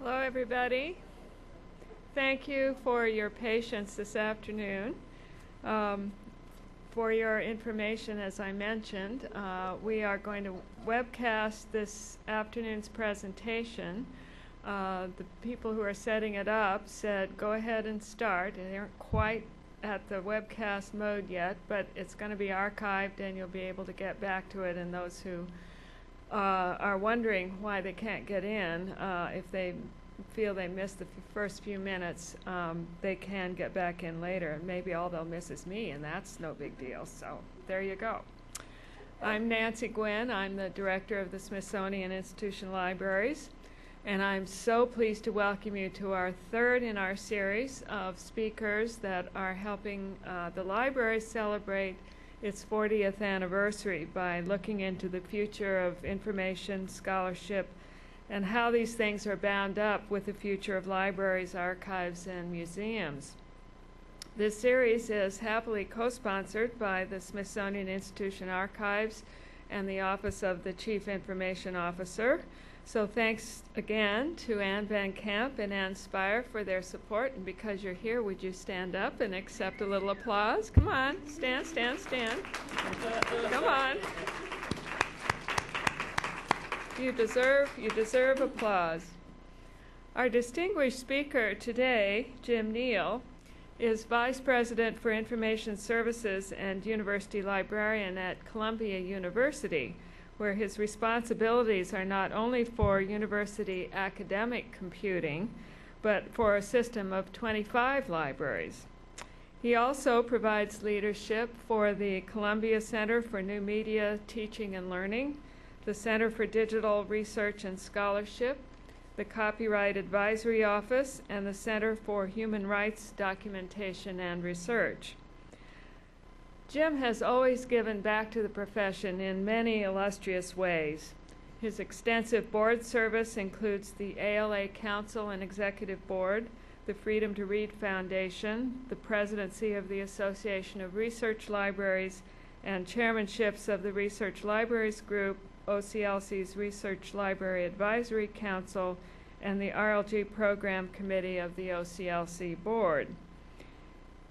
Hello, everybody. Thank you for your patience this afternoon. For your information, as I mentioned, we are going to webcast this afternoon's presentation. The people who are setting it up said, go ahead and start. And they aren't quite at the webcast mode yet, but it's going to be archived and you'll be able to get back to it. And those who are wondering why they can't get in, if they feel they missed the first few minutes, they can get back in later. Maybe all they'll miss is me, and that's no big deal. So there you go. I'm Nancy Gwynn. I'm the director of the Smithsonian Institution Libraries, and I'm so pleased to welcome you to our third in our series of speakers that are helping the library celebrate its 40th anniversary by looking into the future of information, scholarship, and how these things are bound up with the future of libraries, archives, and museums. This series is happily co-sponsored by the Smithsonian Institution Archives and the Office of the Chief Information Officer. So thanks again to Anne Van Camp and Ann Spire for their support. And because you're here, would you stand up and accept a little applause? Come on, stand, stand, stand. Come on. You deserve applause. Our distinguished speaker today, Jim Neal, is Vice President for Information Services and University Librarian at Columbia University, where his responsibilities are not only for university academic computing, but for a system of 25 libraries. He also provides leadership for the Columbia Center for New Media, Teaching and Learning, the Center for Digital Research and Scholarship, the Copyright Advisory Office, and the Center for Human Rights Documentation and Research. Jim has always given back to the profession in many illustrious ways. His extensive board service includes the ALA Council and Executive Board, the Freedom to Read Foundation, the presidency of the Association of Research Libraries, and chairmanships of the Research Libraries Group, OCLC's Research Library Advisory Council, and the RLG Program Committee of the OCLC Board.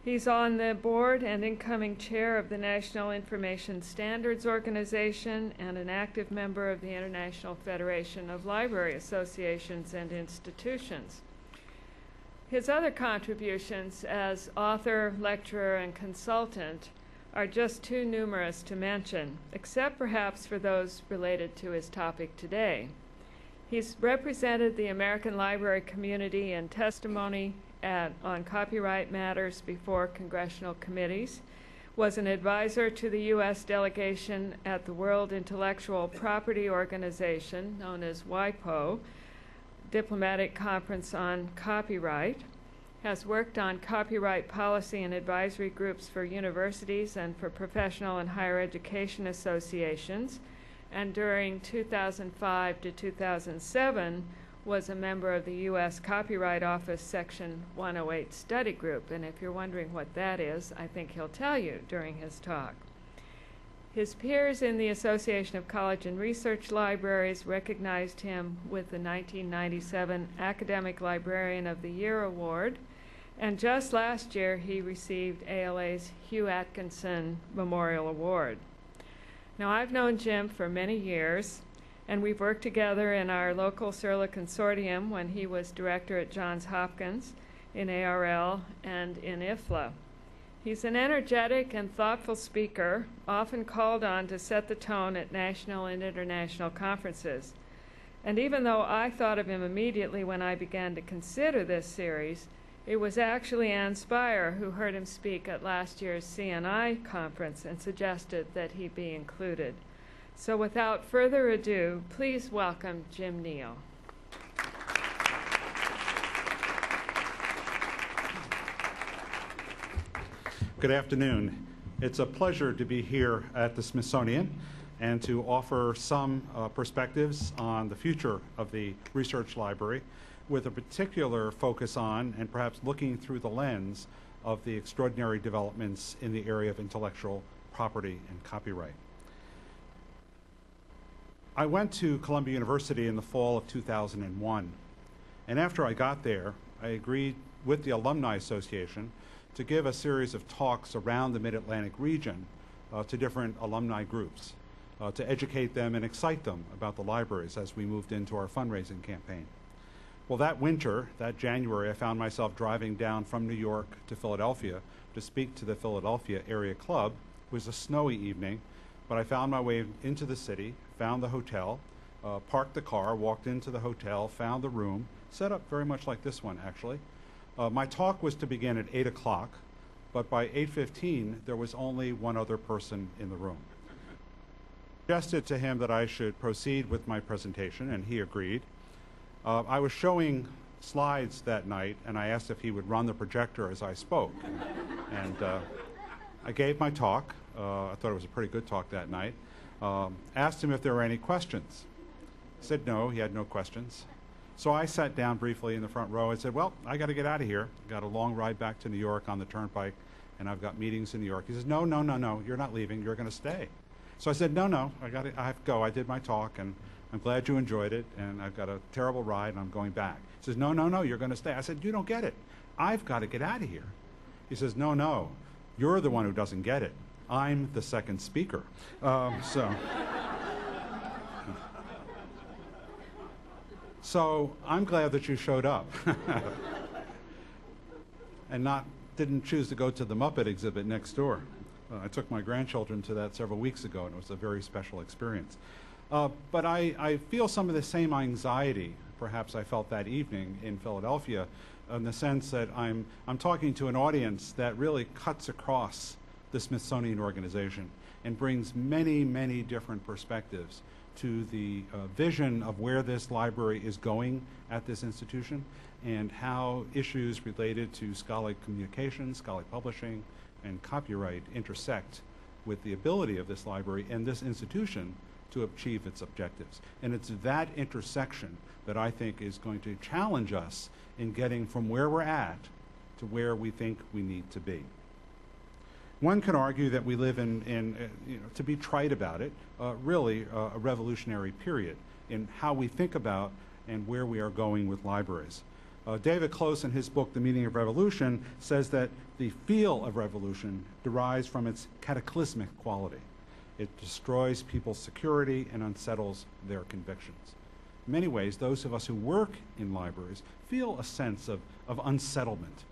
He's on the board and incoming chair of the National Information Standards Organization and an active member of the International Federation of Library Associations and Institutions. His other contributions as author, lecturer, and consultant are just too numerous to mention, except perhaps for those related to his topic today. He's represented the American library community in testimony on copyright matters before congressional committees, was an advisor to the U.S. delegation at the World Intellectual Property Organization, known as WIPO, Diplomatic Conference on Copyright, has worked on copyright policy and advisory groups for universities and for professional and higher education associations, and during 2005 to 2007 was a member of the U.S. Copyright Office Section 108 study group. And if you're wondering what that is, I think he'll tell you during his talk. His peers in the Association of College and Research Libraries recognized him with the 1997 Academic Librarian of the Year Award, and just last year he received ALA's Hugh Atkinson Memorial Award. Now, I've known Jim for many years, and we've worked together in our local CERLA consortium when he was director at Johns Hopkins, in ARL, and in IFLA. He's an energetic and thoughtful speaker, often called on to set the tone at national and international conferences. And even though I thought of him immediately when I began to consider this series, it was actually Ann Spire who heard him speak at last year's CNI conference and suggested that he be included. So without further ado, please welcome Jim Neal. Good afternoon. It's a pleasure to be here at the Smithsonian and to offer some perspectives on the future of the research library with a particular focus on and perhaps looking through the lens of the extraordinary developments in the area of intellectual property and copyright. I went to Columbia University in the fall of 2001, And after I got there, I agreed with the Alumni Association to give a series of talks around the Mid-Atlantic region to different alumni groups to educate them and excite them about the libraries as we moved into our fundraising campaign. Well, that winter, that January, I found myself driving down from New York to Philadelphia to speak to the Philadelphia Area Club. It was a snowy evening, but I found my way into the city, found the hotel, parked the car, walked into the hotel, found the room, set up very much like this one, actually. My talk was to begin at 8 o'clock, but by 8:15, there was only one other person in the room. I suggested to him that I should proceed with my presentation, and he agreed. I was showing slides that night, and I asked if he would run the projector as I spoke. And I gave my talk. I thought it was a pretty good talk that night. Asked him if there were any questions. He said no, he had no questions. So I sat down briefly in the front row and said, well, I got to get out of here. Got a long ride back to New York on the turnpike, and I've got meetings in New York. He says, no, you're not leaving. You're going to stay. So I said, no, I have to go. I did my talk, and I'm glad you enjoyed it, and I've got a terrible ride, and I'm going back. He says, no, you're going to stay. I said, you don't get it. I've got to get out of here. He says, no, you're the one who doesn't get it. I'm the second speaker. So I'm glad that you showed up and didn't choose to go to the Muppet exhibit next door. I took my grandchildren to that several weeks ago, and it was a very special experience. But I feel some of the same anxiety perhaps I felt that evening in Philadelphia, in the sense that I'm talking to an audience that really cuts across the Smithsonian organization and brings many, many different perspectives to the vision of where this library is going at this institution, and how issues related to scholarly communication, scholarly publishing, and copyright intersect with the ability of this library and this institution to achieve its objectives. And it's that intersection that I think is going to challenge us in getting from where we're at to where we think we need to be. One can argue that we live in to be trite about it, really a revolutionary period in how we think about and where we are going with libraries. David Close, in his book, The Meaning of Revolution, says that the feel of revolution derives from its cataclysmic quality. It destroys people's security and unsettles their convictions. In many ways, those of us who work in libraries feel a sense of unsettlement.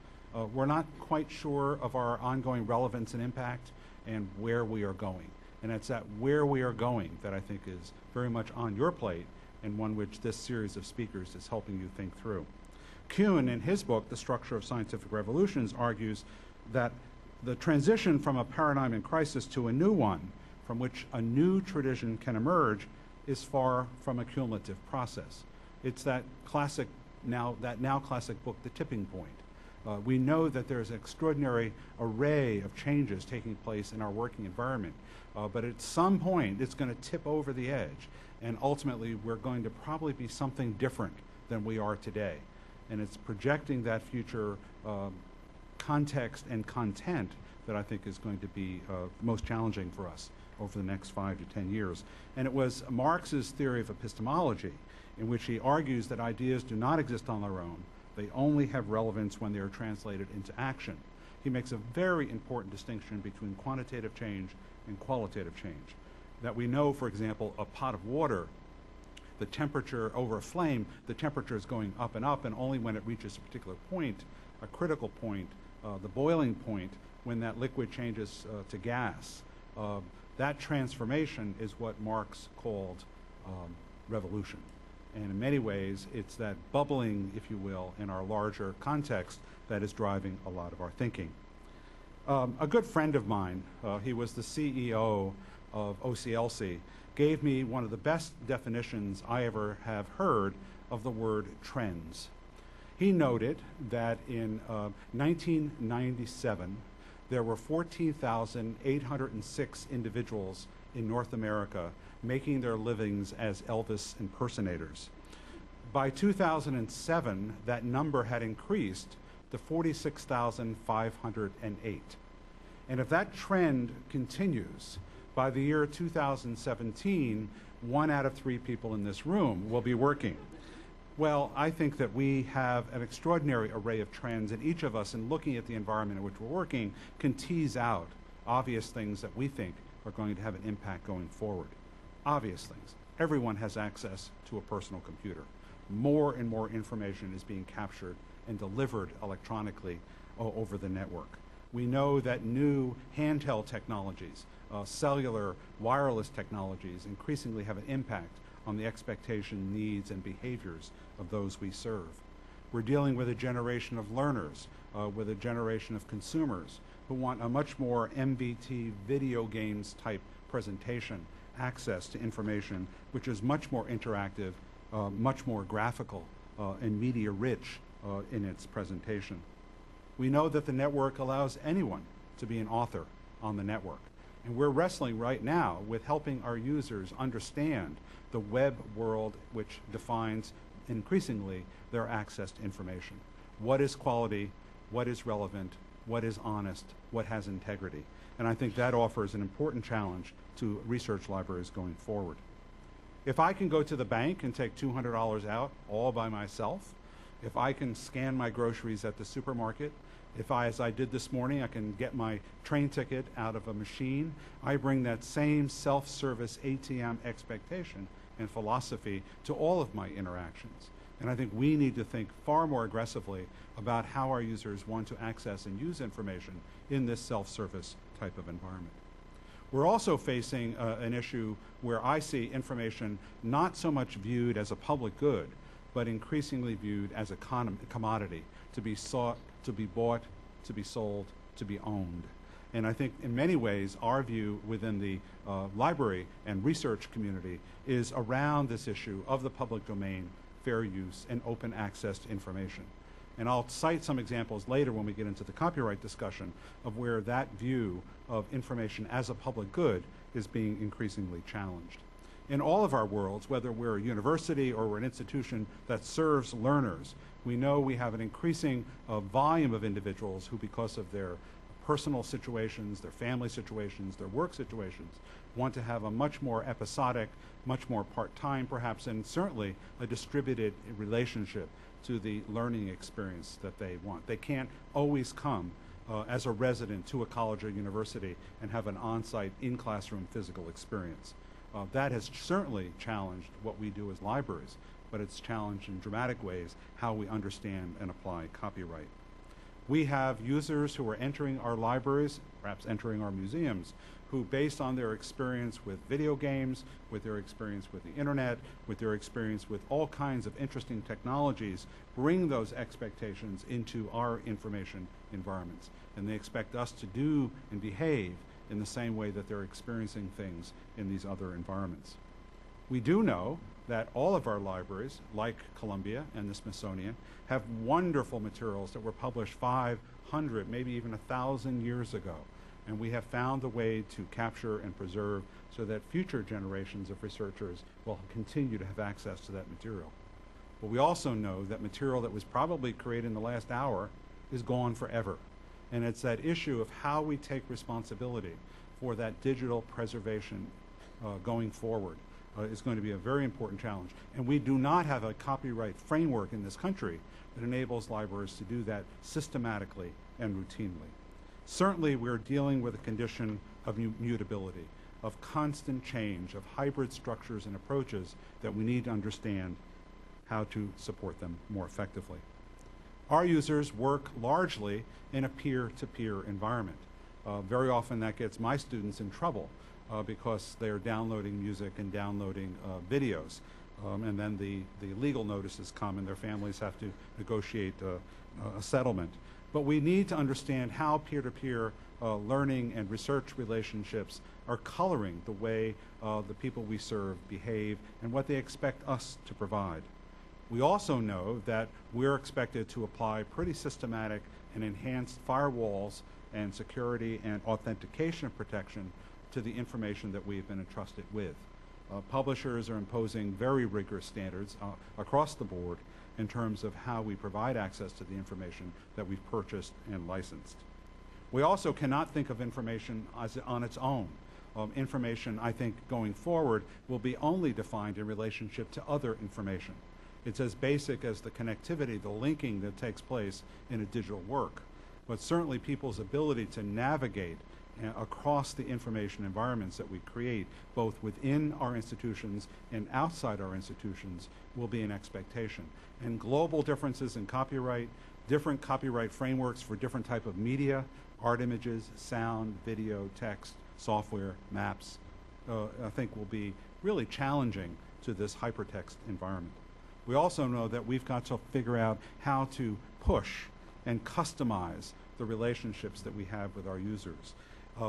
We're not quite sure of our ongoing relevance and impact and where we are going. And it's that where we are going that I think is very much on your plate, and one which this series of speakers is helping you think through. Kuhn, in his book, The Structure of Scientific Revolutions, argues that the transition from a paradigm in crisis to a new one, from which a new tradition can emerge, is far from a cumulative process. It's that now classic book, The Tipping Point. We know that there's an extraordinary array of changes taking place in our working environment, but at some point it's going to tip over the edge, and ultimately we're going to probably be something different than we are today. And it's projecting that future context and content that I think is going to be most challenging for us over the next 5 to 10 years. And it was Marx's theory of epistemology, in which he argues that ideas do not exist on their own. They only have relevance when they are translated into action. He makes a very important distinction between quantitative change and qualitative change. That we know, for example, a pot of water, the temperature over a flame, the temperature is going up and up, and only when it reaches a particular point, a critical point, the boiling point, when that liquid changes to gas. That transformation is what Marx called revolution. And in many ways, it's that bubbling, if you will, in our larger context that is driving a lot of our thinking. A good friend of mine, he was the CEO of OCLC, gave me one of the best definitions I ever have heard of the word trends. He noted that in 1997, there were 14,806 individuals in North America making their livings as Elvis impersonators. By 2007, that number had increased to 46,508. And if that trend continues, by the year 2017, 1 out of 3 people in this room will be working. Well, I think that we have an extraordinary array of trends, and each of us, in looking at the environment in which we're working, can tease out obvious things that we think are going to have an impact going forward. Obvious things. Everyone has access to a personal computer. More and more information is being captured and delivered electronically over the network. We know that new handheld technologies, cellular, wireless technologies, increasingly have an impact on the expectation, needs, and behaviors of those we serve. We're dealing with a generation of learners, with a generation of consumers who want a much more MVT video games type presentation, access to information which is much more interactive, much more graphical, and media rich in its presentation. We know that the network allows anyone to be an author on the network. And we're wrestling right now with helping our users understand the web world, which defines increasingly their access to information. What is quality? What is relevant? What is honest? What has integrity? And I think that offers an important challenge to research libraries going forward. If I can go to the bank and take $200 out all by myself, if I can scan my groceries at the supermarket, if I, as I did this morning, I can get my train ticket out of a machine, I bring that same self-service ATM expectation and philosophy to all of my interactions. And I think we need to think far more aggressively about how our users want to access and use information in this self-service type of environment. We're also facing an issue where I see information not so much viewed as a public good, but increasingly viewed as a commodity to be sought, to be bought, to be sold, to be owned. And I think in many ways our view within the library and research community is around this issue of the public domain, fair use, and open access to information. And I'll cite some examples later when we get into the copyright discussion of where that view of information as a public good is being increasingly challenged. In all of our worlds, whether we're a university or we're an institution that serves learners, we know we have an increasing volume of individuals who, because of their personal situations, their family situations, their work situations, want to have a much more episodic, much more part-time perhaps, and certainly a distributed relationship to the learning experience that they want. They can't always come as a resident to a college or university and have an on-site, in-classroom physical experience. That has certainly challenged what we do as libraries, but it's challenged in dramatic ways how we understand and apply copyright. We have users who are entering our libraries, perhaps entering our museums, who, based on their experience with video games, with their experience with the internet, with their experience with all kinds of interesting technologies, bring those expectations into our information environments. And they expect us to do and behave in the same way that they're experiencing things in these other environments. We do know that all of our libraries, like Columbia and the Smithsonian, have wonderful materials that were published 500, maybe even 1,000 years ago. And we have found a way to capture and preserve so that future generations of researchers will continue to have access to that material. But we also know that material that was probably created in the last hour is gone forever. And it's that issue of how we take responsibility for that digital preservation going forward is going to be a very important challenge. And we do not have a copyright framework in this country that enables libraries to do that systematically and routinely. Certainly, we're dealing with a condition of mutability, of constant change, of hybrid structures and approaches that we need to understand how to support them more effectively. Our users work largely in a peer-to-peer environment. Very often that gets my students in trouble because they're downloading music and downloading videos. And then the legal notices come and their families have to negotiate a settlement. But we need to understand how peer-to-peer learning and research relationships are coloring the way the people we serve behave and what they expect us to provide. We also know that we're expected to apply pretty systematic and enhanced firewalls and security and authentication protection to the information that we've been entrusted with. Publishers are imposing very rigorous standards across the board in terms of how we provide access to the information that we've purchased and licensed. We also cannot think of information as on its own. Information, I think, going forward will be only defined in relationship to other information. It's as basic as the connectivity, the linking that takes place in a digital work. But certainly people's ability to navigate across the information environments that we create, both within our institutions and outside our institutions, will be an expectation. And global differences in copyright, different copyright frameworks for different type of media, art images, sound, video, text, software, maps, I think will be really challenging to this hypertext environment. We also know that we've got to figure out how to push and customize the relationships that we have with our users.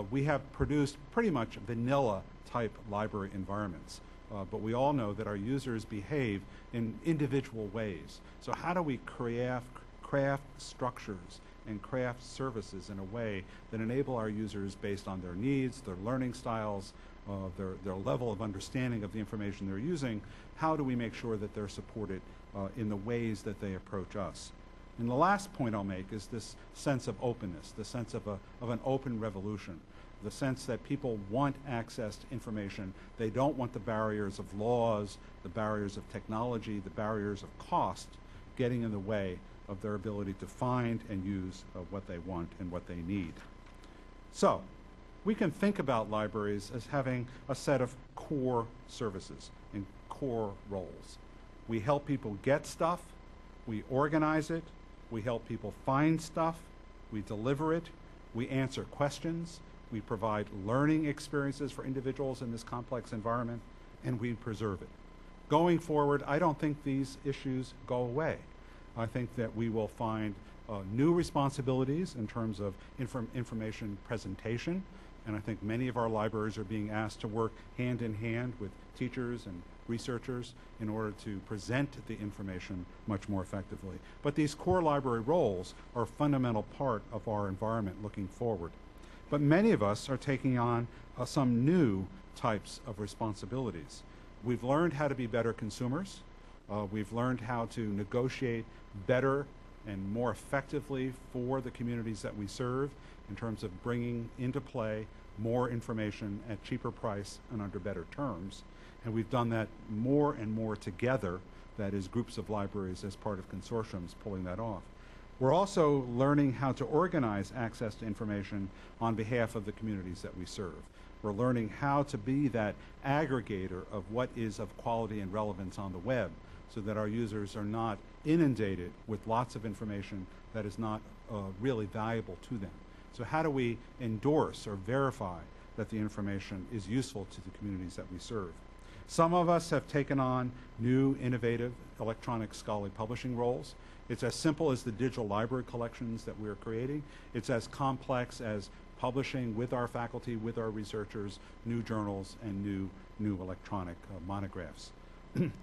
We have produced pretty much vanilla type library environments, but we all know that our users behave in individual ways. So how do we craft structures and craft services in a way that enable our users, based on their needs, their learning styles, their level of understanding of the information they're using, how do we make sure that they're supported in the ways that they approach us? And the last point I'll make is this sense of openness, the sense of an open revolution, the sense that people want access to information. They don't want the barriers of laws, the barriers of technology, the barriers of cost getting in the way of their ability to find and use what they want and what they need. So we can think about libraries as having a set of core services and core roles. We help people get stuff, we organize it, we help people find stuff, we deliver it, we answer questions, we provide learning experiences for individuals in this complex environment, and we preserve it. Going forward, I don't think these issues go away. I think that we will find new responsibilities in terms of information presentation, and I think many of our libraries are being asked to work hand in hand with teachers and researchers in order to present the information much more effectively. But these core library roles are a fundamental part of our environment looking forward. But many of us are taking on some new types of responsibilities. We've learned how to be better consumers. We've learned how to negotiate better and more effectively for the communities that we serve in terms of bringing into play more information at cheaper price and under better terms. And we've done that more and more together, that is, groups of libraries as part of consortiums pulling that off. We're also learning how to organize access to information on behalf of the communities that we serve. We're learning how to be that aggregator of what is of quality and relevance on the web, so that our users are not inundated with lots of information that is not really valuable to them. So how do we endorse or verify that the information is useful to the communities that we serve? Some of us have taken on new, innovative electronic scholarly publishing roles. It's as simple as the digital library collections that we're creating. It's as complex as publishing with our faculty, with our researchers, new journals and new electronic monographs.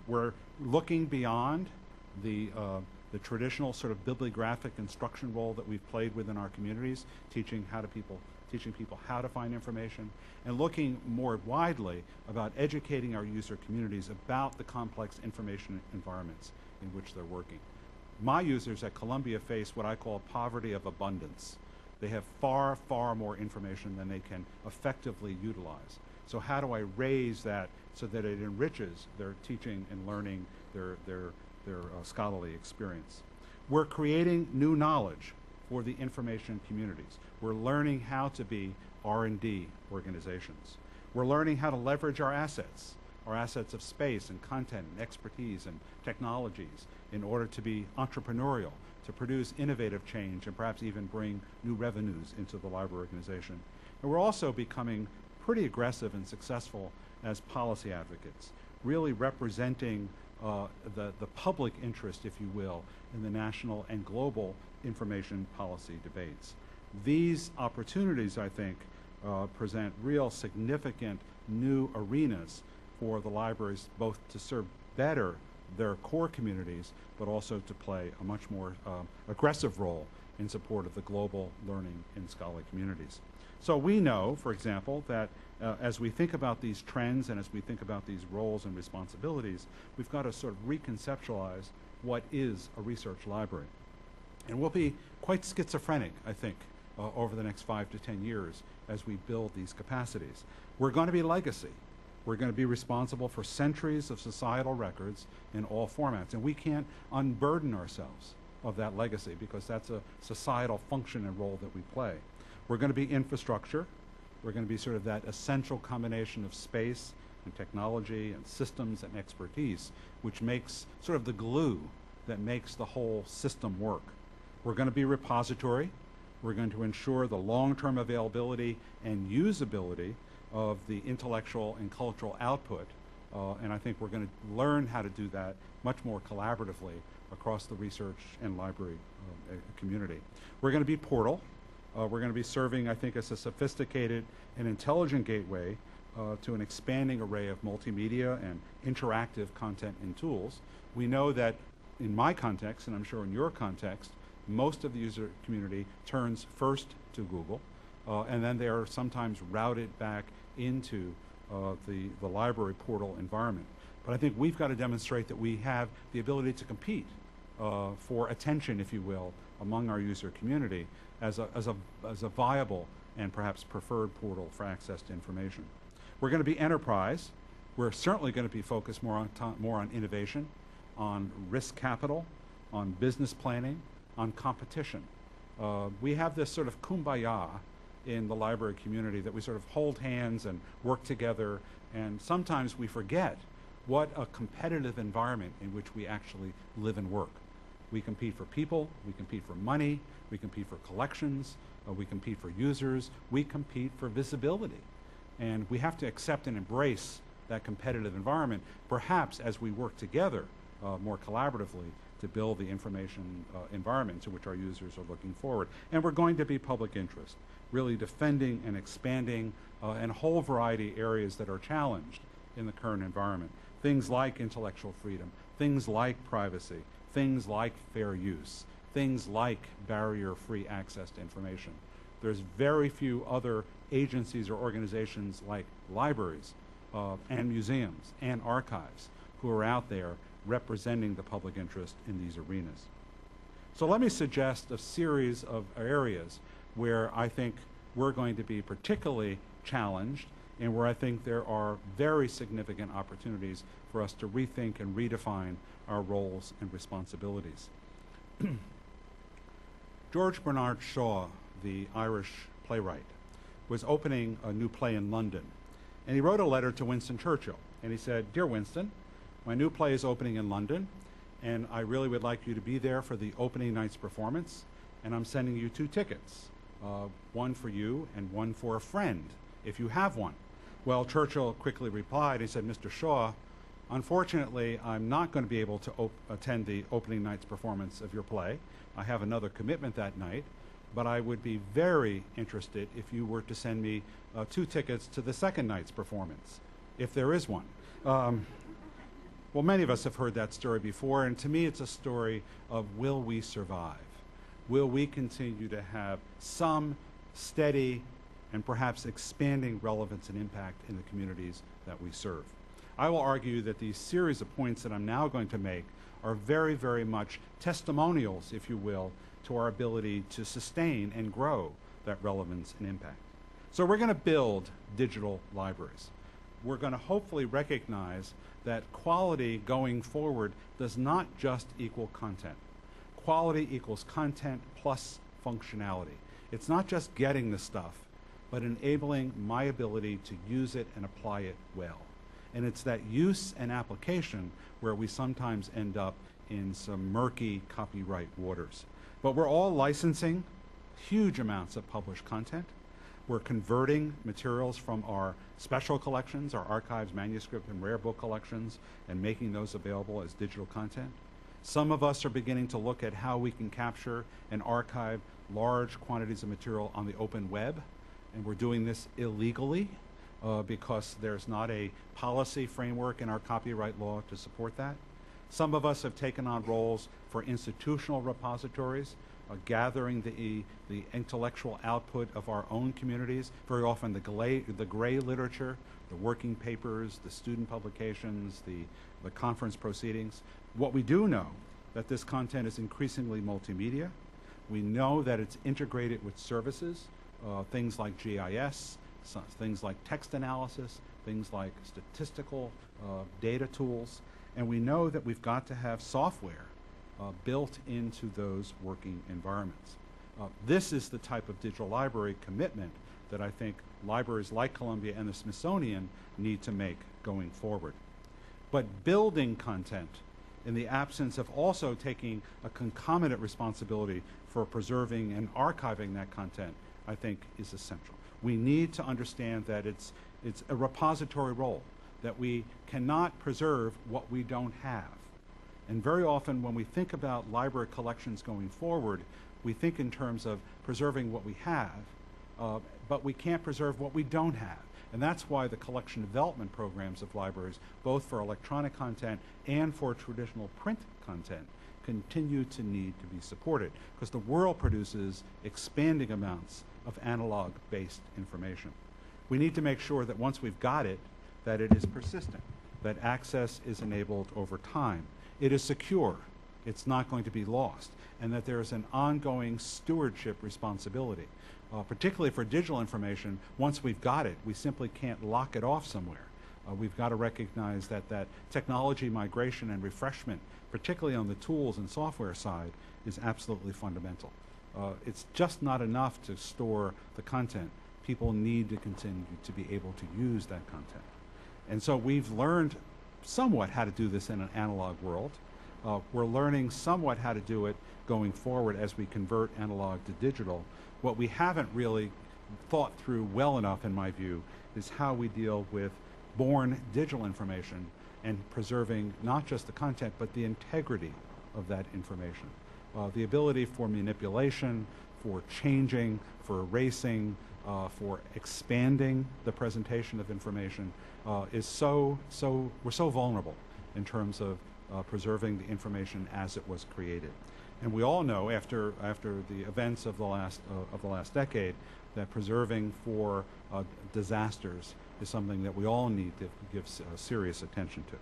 We're looking beyond the traditional sort of bibliographic instruction role that we've played within our communities, teaching people how to find information, and looking more widely about educating our user communities about the complex information environments in which they're working. My users at Columbia face what I call poverty of abundance. They have far, far more information than they can effectively utilize. So how do I raise that so that it enriches their teaching and learning, their scholarly experience? We're creating new knowledge for the information communities. We're learning how to be R&D organizations. We're learning how to leverage our assets of space and content and expertise and technologies in order to be entrepreneurial, to produce innovative change and perhaps even bring new revenues into the library organization. And we're also becoming pretty aggressive and successful as policy advocates, really representing the public interest, if you will, in the national and global information policy debates. These opportunities, I think, present real significant new arenas for the libraries, both to serve better their core communities, but also to play a much more aggressive role in support of the global learning and scholarly communities. So we know, for example, that as we think about these trends and as we think about these roles and responsibilities, we've got to sort of reconceptualize what is a research library. And we'll be quite schizophrenic, I think, over the next 5 to 10 years as we build these capacities. We're going to be legacy. We're going to be responsible for centuries of societal records in all formats, and we can't unburden ourselves of that legacy because that's a societal function and role that we play. We're going to be infrastructure. We're going to be sort of that essential combination of space and technology and systems and expertise, which makes sort of the glue that makes the whole system work. We're going to be repository. We're going to ensure the long-term availability and usability of the intellectual and cultural output, and I think we're going to learn how to do that much more collaboratively across the research and library community. We're going to be portal. We're going to be serving, I think, as a sophisticated and intelligent gateway to an expanding array of multimedia and interactive content and tools. We know that in my context, and I'm sure in your context, most of the user community turns first to Google, and then they are sometimes routed back into the library portal environment. But I think we've got to demonstrate that we have the ability to compete for attention, if you will, among our user community as a viable and perhaps preferred portal for access to information. We're going to be enterprise. We're certainly going to be focused more on innovation, on risk capital, on business planning, on competition. We have this sort of kumbaya in the library community that we sort of hold hands and work together, and sometimes we forget what a competitive environment in which we actually live and work. We compete for people, we compete for money, we compete for collections, we compete for users, we compete for visibility. And we have to accept and embrace that competitive environment, perhaps as we work together more collaboratively to build the information environment to which our users are looking forward. And we're going to be public interest, really defending and expanding in a whole variety of areas that are challenged in the current environment. Things like intellectual freedom, things like privacy, things like fair use, things like barrier-free access to information. There's very few other agencies or organizations like libraries and museums and archives who are out there representing the public interest in these arenas. So let me suggest a series of areas where I think we're going to be particularly challenged and where I think there are very significant opportunities for us to rethink and redefine our roles and responsibilities. George Bernard Shaw, the Irish playwright, was opening a new play in London, and he wrote a letter to Winston Churchill, and he said, "Dear Winston, my new play is opening in London, and I really would like you to be there for the opening night's performance, and I'm sending you 2 tickets, one for you and one for a friend, if you have one." Well, Churchill quickly replied, he said, "Mr. Shaw, unfortunately, I'm not going to be able to attend the opening night's performance of your play. I have another commitment that night, but I would be very interested if you were to send me 2 tickets to the second night's performance, if there is one." Well, many of us have heard that story before, and to me it's a story of will we survive? Will we continue to have some steady and perhaps expanding relevance and impact in the communities that we serve? I will argue that these series of points that I'm now going to make are very, very much testimonials, if you will, to our ability to sustain and grow that relevance and impact. So we're going to build digital libraries. We're going to hopefully recognize that quality going forward does not just equal content. Quality equals content plus functionality. It's not just getting the stuff, but enabling my ability to use it and apply it well. And it's that use and application where we sometimes end up in some murky copyright waters. But we're all licensing huge amounts of published content. We're converting materials from our special collections, our archives, manuscript, and rare book collections, and making those available as digital content. Some of us are beginning to look at how we can capture and archive large quantities of material on the open web, and we're doing this illegally because there's not a policy framework in our copyright law to support that. Some of us have taken on roles for institutional repositories, gathering the intellectual output of our own communities, very often the gray literature, the working papers, the student publications, the conference proceedings. What we do know that this content is increasingly multimedia. We know that it's integrated with services, things like GIS, things like text analysis, things like statistical data tools, and we know that we've got to have software built into those working environments. This is the type of digital library commitment that I think libraries like Columbia and the Smithsonian need to make going forward. But building content in the absence of also taking a concomitant responsibility for preserving and archiving that content, I think is essential. We need to understand that it's a repository role, that we cannot preserve what we don't have. And very often when we think about library collections going forward, we think in terms of preserving what we have, but we can't preserve what we don't have. And that's why the collection development programs of libraries, both for electronic content and for traditional print content, continue to need to be supported, because the world produces expanding amounts of analog-based information. We need to make sure that once we've got it, that it is persistent, that access is enabled over time. It is secure, it's not going to be lost, and that there is an ongoing stewardship responsibility. Particularly for digital information, once we've got it, we simply can't lock it off somewhere. We've got to recognize that technology migration and refreshment, particularly on the tools and software side, is absolutely fundamental. It's just not enough to store the content. People need to continue to be able to use that content. And so we've learned somewhat how to do this in an analog world. We're learning somewhat how to do it going forward as we convert analog to digital. What we haven't really thought through well enough, in my view, is how we deal with born digital information and preserving not just the content, but the integrity of that information. The ability for manipulation, for changing, for erasing, for expanding the presentation of information is we're so vulnerable in terms of preserving the information as it was created. And we all know after the events of the last decade that preserving for disasters is something that we all need to give serious attention to.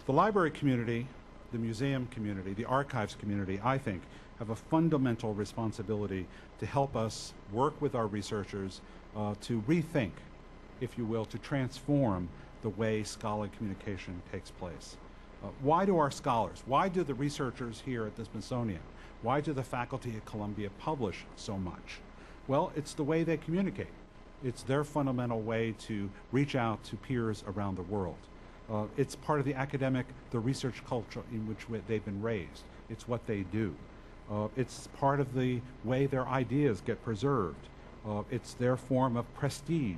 The library community, the museum community, the archives community, I think, have a fundamental responsibility to help us work with our researchers to rethink, if you will, to transform the way scholarly communication takes place. Why do our scholars, why do the researchers here at the Smithsonian, why do the faculty at Columbia publish so much? Well, it's the way they communicate. It's their fundamental way to reach out to peers around the world. It's part of the research culture in which they've been raised. It's what they do. It's part of the way their ideas get preserved. It's their form of prestige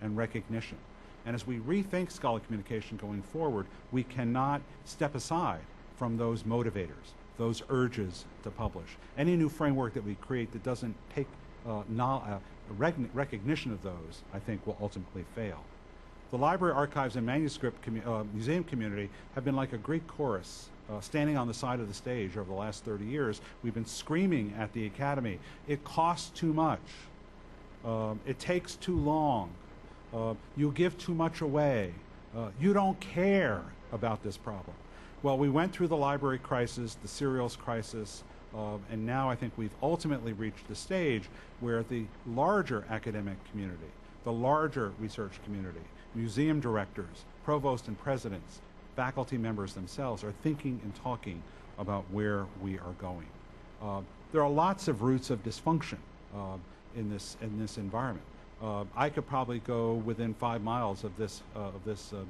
and recognition. And as we rethink scholarly communication going forward, we cannot step aside from those motivators, those urges to publish. Any new framework that we create that doesn't take recognition of those, I think, will ultimately fail. The library, archives, and manuscript museum community have been like a Greek chorus standing on the side of the stage over the last 30 years. We've been screaming at the Academy, it costs too much, it takes too long, you give too much away, you don't care about this problem. Well, we went through the library crisis, the serials crisis, and now I think we've ultimately reached the stage where the larger academic community, the larger research community, museum directors, provosts and presidents, faculty members themselves are thinking and talking about where we are going. There are lots of roots of dysfunction in this environment. I could probably go within 5 miles of this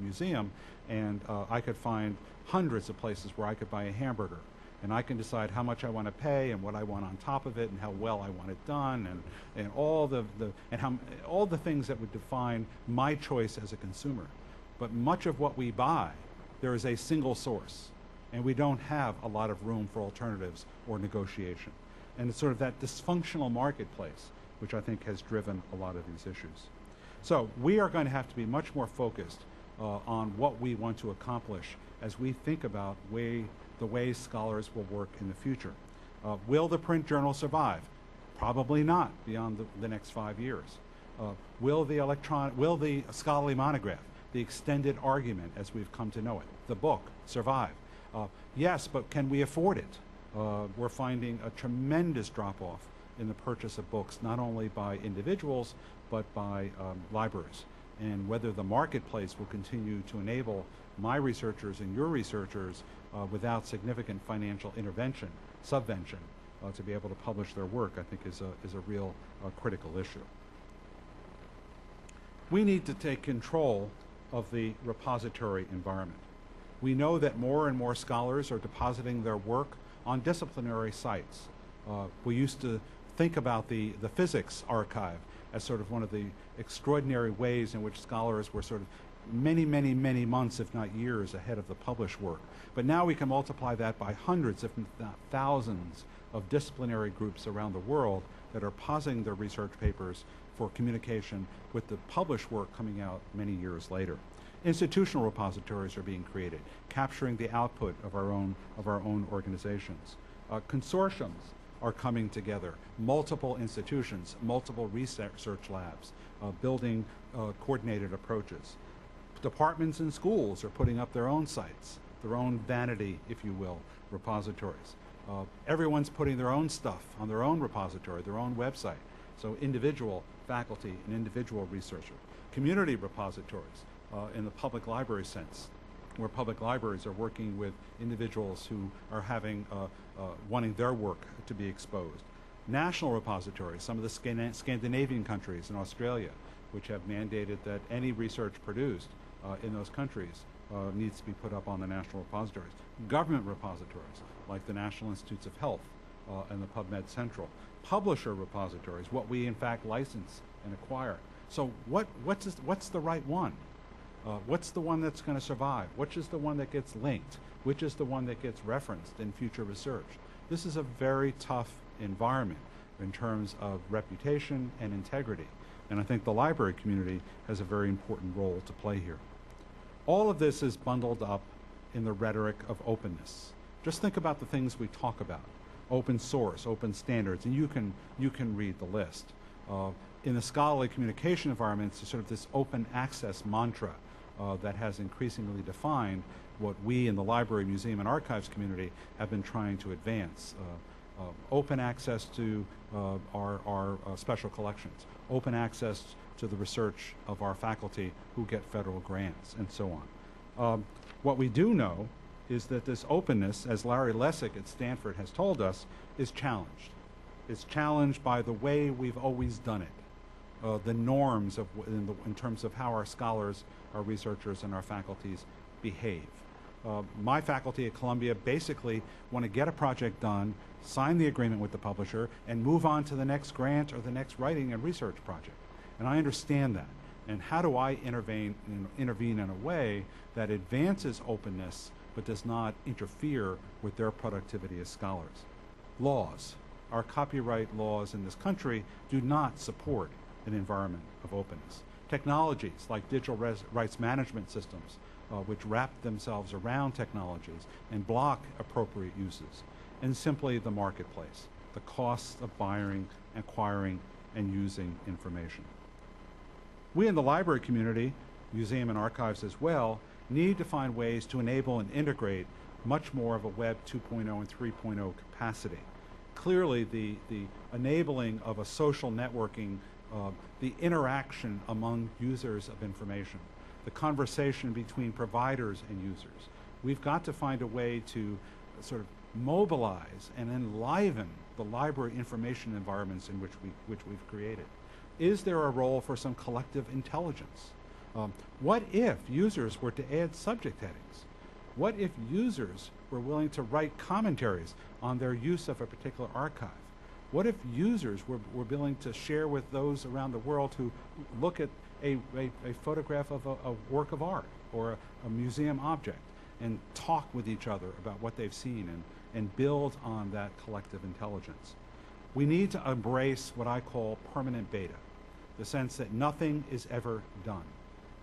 museum, and I could find hundreds of places where I could buy a hamburger, and I can decide how much I want to pay and what I want on top of it and how well I want it done, and all the things that would define my choice as a consumer. But much of what we buy, there is a single source, and we don't have a lot of room for alternatives or negotiation. And it's sort of that dysfunctional marketplace which I think has driven a lot of these issues. So we are going to have to be much more focused on what we want to accomplish as we think about the way scholars will work in the future. Will the print journal survive? Probably not beyond the next 5 years. Will the scholarly monograph, the extended argument as we've come to know it, the book, survive? Yes, but can we afford it? We're finding a tremendous drop-off in the purchase of books, not only by individuals, but by libraries. And whether the marketplace will continue to enable my researchers and your researchers without significant financial intervention, subvention, to be able to publish their work, I think is a real critical issue. We need to take control of the repository environment. We know that more and more scholars are depositing their work on disciplinary sites. We used to think about the physics archive as sort of one of the extraordinary ways in which scholars were sort of many, many, many months, if not years, ahead of the published work. But now we can multiply that by hundreds, if not thousands, of disciplinary groups around the world that are pausing their research papers for communication with the published work coming out many years later. Institutional repositories are being created, capturing the output of our own organizations. Consortiums are coming together, multiple institutions, multiple research labs, building coordinated approaches. Departments and schools are putting up their own sites, their own vanity, if you will, repositories. Everyone's putting their own stuff on their own repository, their own website. So individual faculty and individual researchers. Community repositories in the public library sense, where public libraries are working with individuals who are having, wanting their work to be exposed. National repositories, some of the Scandinavian countries and Australia, which have mandated that any research produced in those countries needs to be put up on the national repositories. Government repositories, like the National Institutes of Health and the PubMed Central. Publisher repositories, what we in fact license and acquire. So what's the right one? What's the one that's going to survive? Which is the one that gets linked? Which is the one that gets referenced in future research? This is a very tough environment in terms of reputation and integrity. And I think the library community has a very important role to play here. All of this is bundled up in the rhetoric of openness. Just think about the things we talk about. Open source, open standards, and you can read the list. In the scholarly communication environments, there's sort of this open access mantra that has increasingly defined what we in the library, museum, and archives community have been trying to advance. Open access to our special collections, open access to the research of our faculty who get federal grants, and so on. What we do know is that this openness, as Larry Lessig at Stanford has told us, is challenged. It's challenged by the way we've always done it, the norms in terms of how our scholars, our researchers, and our faculties behave. My faculty at Columbia basically want to get a project done, sign the agreement with the publisher, and move on to the next grant or the next writing and research project. And I understand that. And how do I intervene in a way that advances openness but does not interfere with their productivity as scholars? Laws. Our copyright laws in this country do not support an environment of openness. Technologies like digital rights management systems, which wrap themselves around technologies and block appropriate uses, and simply the marketplace, the costs of buying, acquiring, and using information. We in the library community, museum and archives as well, need to find ways to enable and integrate much more of a Web 2.0 and 3.0 capacity. Clearly, the enabling of a social networking, the interaction among users of information, the conversation between providers and users. We've got to find a way to sort of mobilize and enliven the library information environments in which we've created. Is there a role for some collective intelligence? What if users were to add subject headings? What if users were willing to write commentaries on their use of a particular archive? What if users were willing to share with those around the world who look at a photograph of a work of art or a museum object and talk with each other about what they've seen and build on that collective intelligence? We need to embrace what I call permanent beta, the sense that nothing is ever done.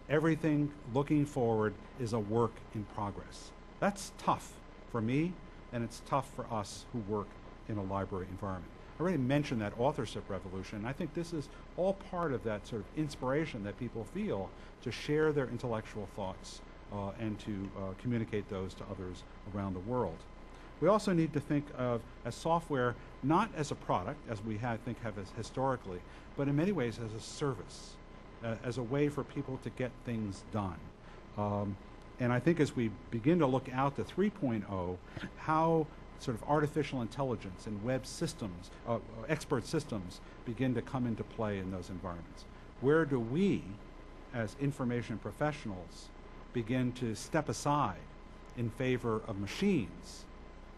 Everything looking forward is a work in progress. That's tough for me, and it's tough for us who work in a library environment. I already mentioned that authorship revolution, and I think this is all part of that sort of inspiration that people feel to share their intellectual thoughts and to communicate those to others around the world. We also need to think of as software not as a product, as we think of as historically, but in many ways as a service, as a way for people to get things done. And I think as we begin to look out to 3.0, how sort of artificial intelligence and web systems, expert systems, begin to come into play in those environments. Where do we, as information professionals, begin to step aside in favor of machines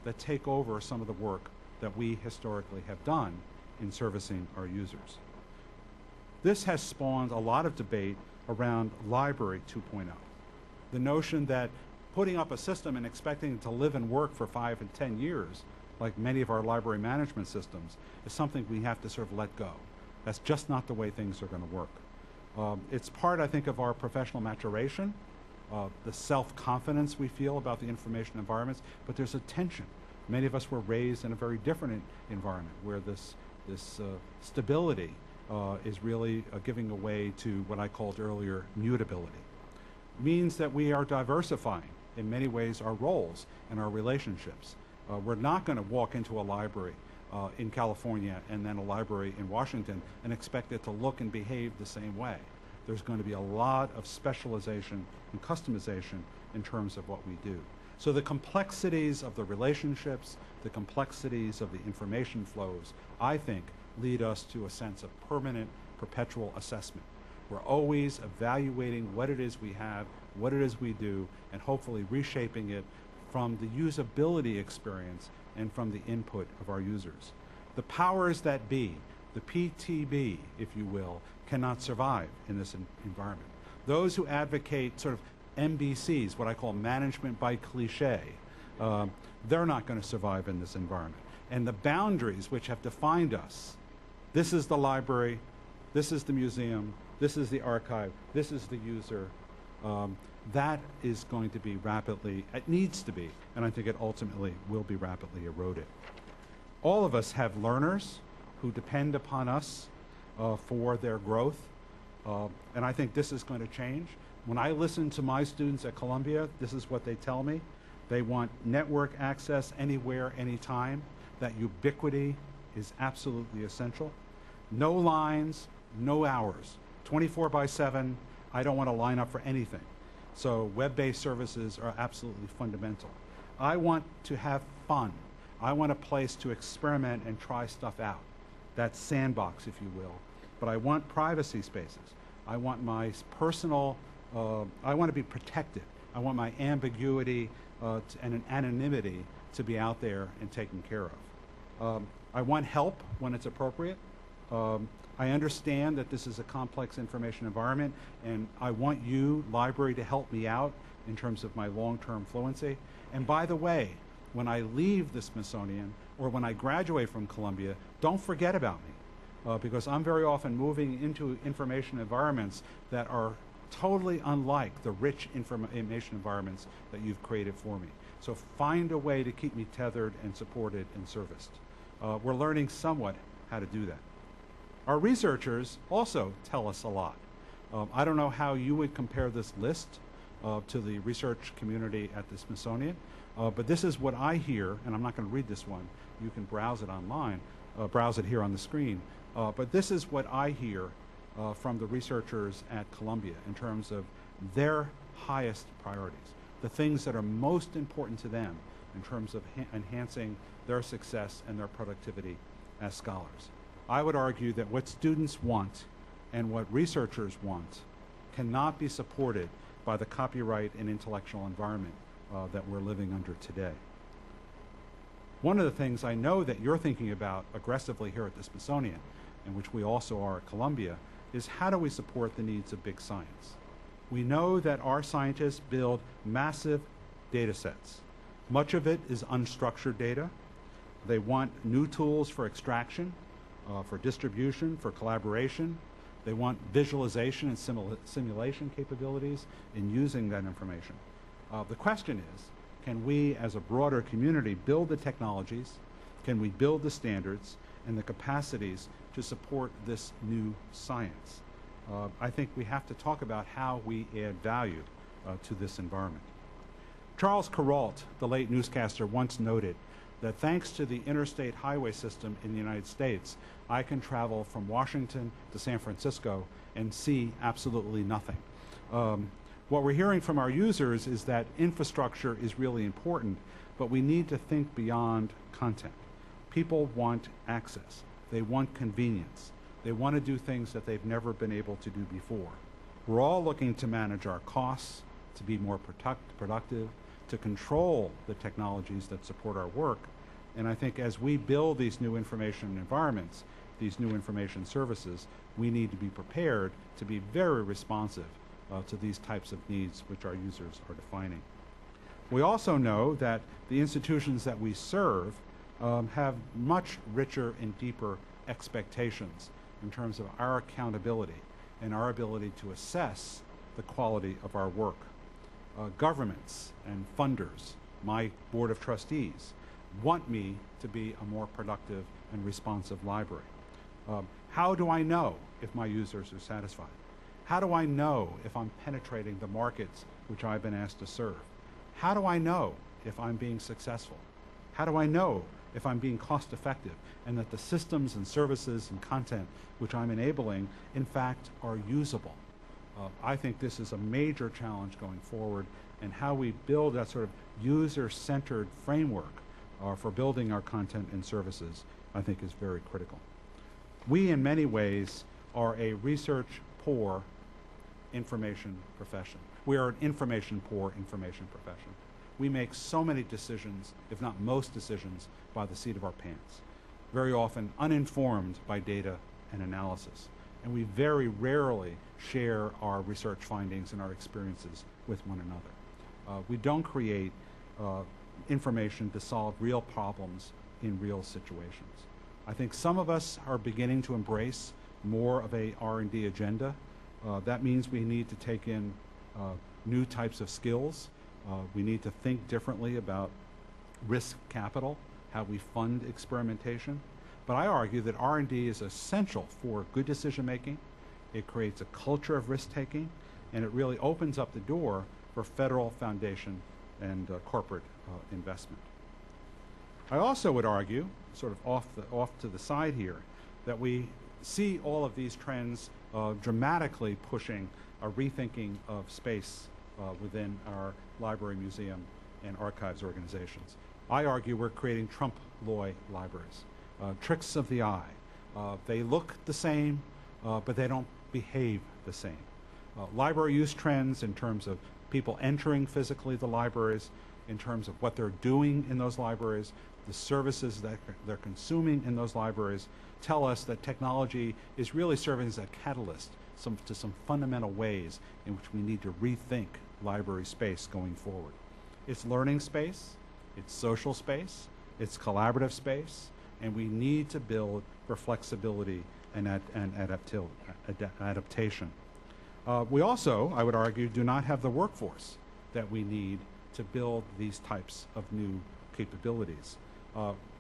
that take over some of the work that we historically have done in servicing our users? This has spawned a lot of debate around Library 2.0. The notion that putting up a system and expecting it to live and work for 5 and 10 years, like many of our library management systems, is something we have to sort of let go. That's just not the way things are going to work. It's part, I think, of our professional maturation, the self-confidence we feel about the information environments, but there's a tension. Many of us were raised in a very different environment where this stability is really giving away to what I called earlier mutability. Means that we are diversifying in many ways our roles and our relationships. We're not going to walk into a library in California and then a library in Washington and expect it to look and behave the same way. There's going to be a lot of specialization and customization in terms of what we do. So the complexities of the relationships, the complexities of the information flows, I think, lead us to a sense of permanent, perpetual assessment. We're always evaluating what it is we have, what it is we do, and hopefully reshaping it from the usability experience and from the input of our users. The powers that be, the PTB, if you will, cannot survive in this environment. Those who advocate sort of MBCs, what I call management by cliche, they're not going to survive in this environment. And the boundaries which have defined us, this is the library, this is the museum, this is the archive, this is the user, that is going to be rapidly, it needs to be, and I think it ultimately will be rapidly eroded. All of us have learners who depend upon us for their growth, and I think this is going to change. When I listen to my students at Columbia, this is what they tell me. They want network access anywhere, anytime. That ubiquity is absolutely essential. No lines, no hours. 24/7, I don't want to line up for anything. So web-based services are absolutely fundamental. I want to have fun. I want a place to experiment and try stuff out. That sandbox, if you will. But I want privacy spaces. I want my personal, I want to be protected. I want my ambiguity and an anonymity to be out there and taken care of. I want help when it's appropriate. I understand that this is a complex information environment, and I want you, library, to help me out in terms of my long-term fluency. And by the way, when I leave the Smithsonian or when I graduate from Columbia, don't forget about me, because I'm very often moving into information environments that are totally unlike the rich information environments that you've created for me. So find a way to keep me tethered and supported and serviced. We're learning somewhat how to do that. Our researchers also tell us a lot. I don't know how you would compare this list to the research community at the Smithsonian, but this is what I hear, and I'm not going to read this one. You can browse it online, browse it here on the screen. But this is what I hear from the researchers at Columbia in terms of their highest priorities, the things that are most important to them in terms of enhancing their success and their productivity as scholars. I would argue that what students want and what researchers want cannot be supported by the copyright and intellectual environment that we're living under today. One of the things I know that you're thinking about aggressively here at the Smithsonian, and which we also are at Columbia, is how do we support the needs of big science? We know that our scientists build massive data sets. Much of it is unstructured data. They want new tools for extraction, for distribution, for collaboration. They want visualization and simulation capabilities in using that information. The question is, can we as a broader community build the technologies, can we build the standards and the capacities to support this new science? I think we have to talk about how we add value to this environment. Charles Kuralt, the late newscaster, once noted that thanks to the interstate highway system in the United States, I can travel from Washington to San Francisco and see absolutely nothing. What we're hearing from our users is that infrastructure is really important, but we need to think beyond content. People want access. They want convenience. They want to do things that they've never been able to do before. We're all looking to manage our costs, to be more productive, to control the technologies that support our work. And I think as we build these new information environments, these new information services, we need to be prepared to be very responsive to these types of needs which our users are defining. We also know that the institutions that we serve have much richer and deeper expectations in terms of our accountability and our ability to assess the quality of our work. Governments and funders, my board of trustees, want me to be a more productive and responsive library. How do I know if my users are satisfied? How do I know if I'm penetrating the markets which I've been asked to serve? How do I know if I'm being successful? How do I know if I'm being cost effective and that the systems and services and content which I'm enabling, in fact, are usable? I think this is a major challenge going forward, and how we build that sort of user-centered framework for building our content and services, I think, is very critical. We, in many ways, are a research-poor information profession. We are an information-poor information profession. We make so many decisions, if not most decisions, by the seat of our pants, very often uninformed by data and analysis. And we very rarely share our research findings and our experiences with one another. We don't create information to solve real problems in real situations. I think some of us are beginning to embrace more of a R&D agenda. That means we need to take in new types of skills. We need to think differently about risk capital, how we fund experimentation. But I argue that R&D is essential for good decision making. It creates a culture of risk taking, and it really opens up the door for federal foundation and corporate investment. I also would argue, sort of off to the side here, that we see all of these trends dramatically pushing a rethinking of space within our library, museum, and archives organizations. I argue we're creating Trump-Loy libraries, tricks of the eye. They look the same, but they don't behave the same. Library use trends in terms of people entering physically the libraries, in terms of what they're doing in those libraries, the services that they're consuming in those libraries, tell us that technology is really serving as a catalyst to some fundamental ways in which we need to rethink library space going forward. It's learning space, it's social space, it's collaborative space, and we need to build for flexibility and adaptation. We also, I would argue, do not have the workforce that we need to build these types of new capabilities.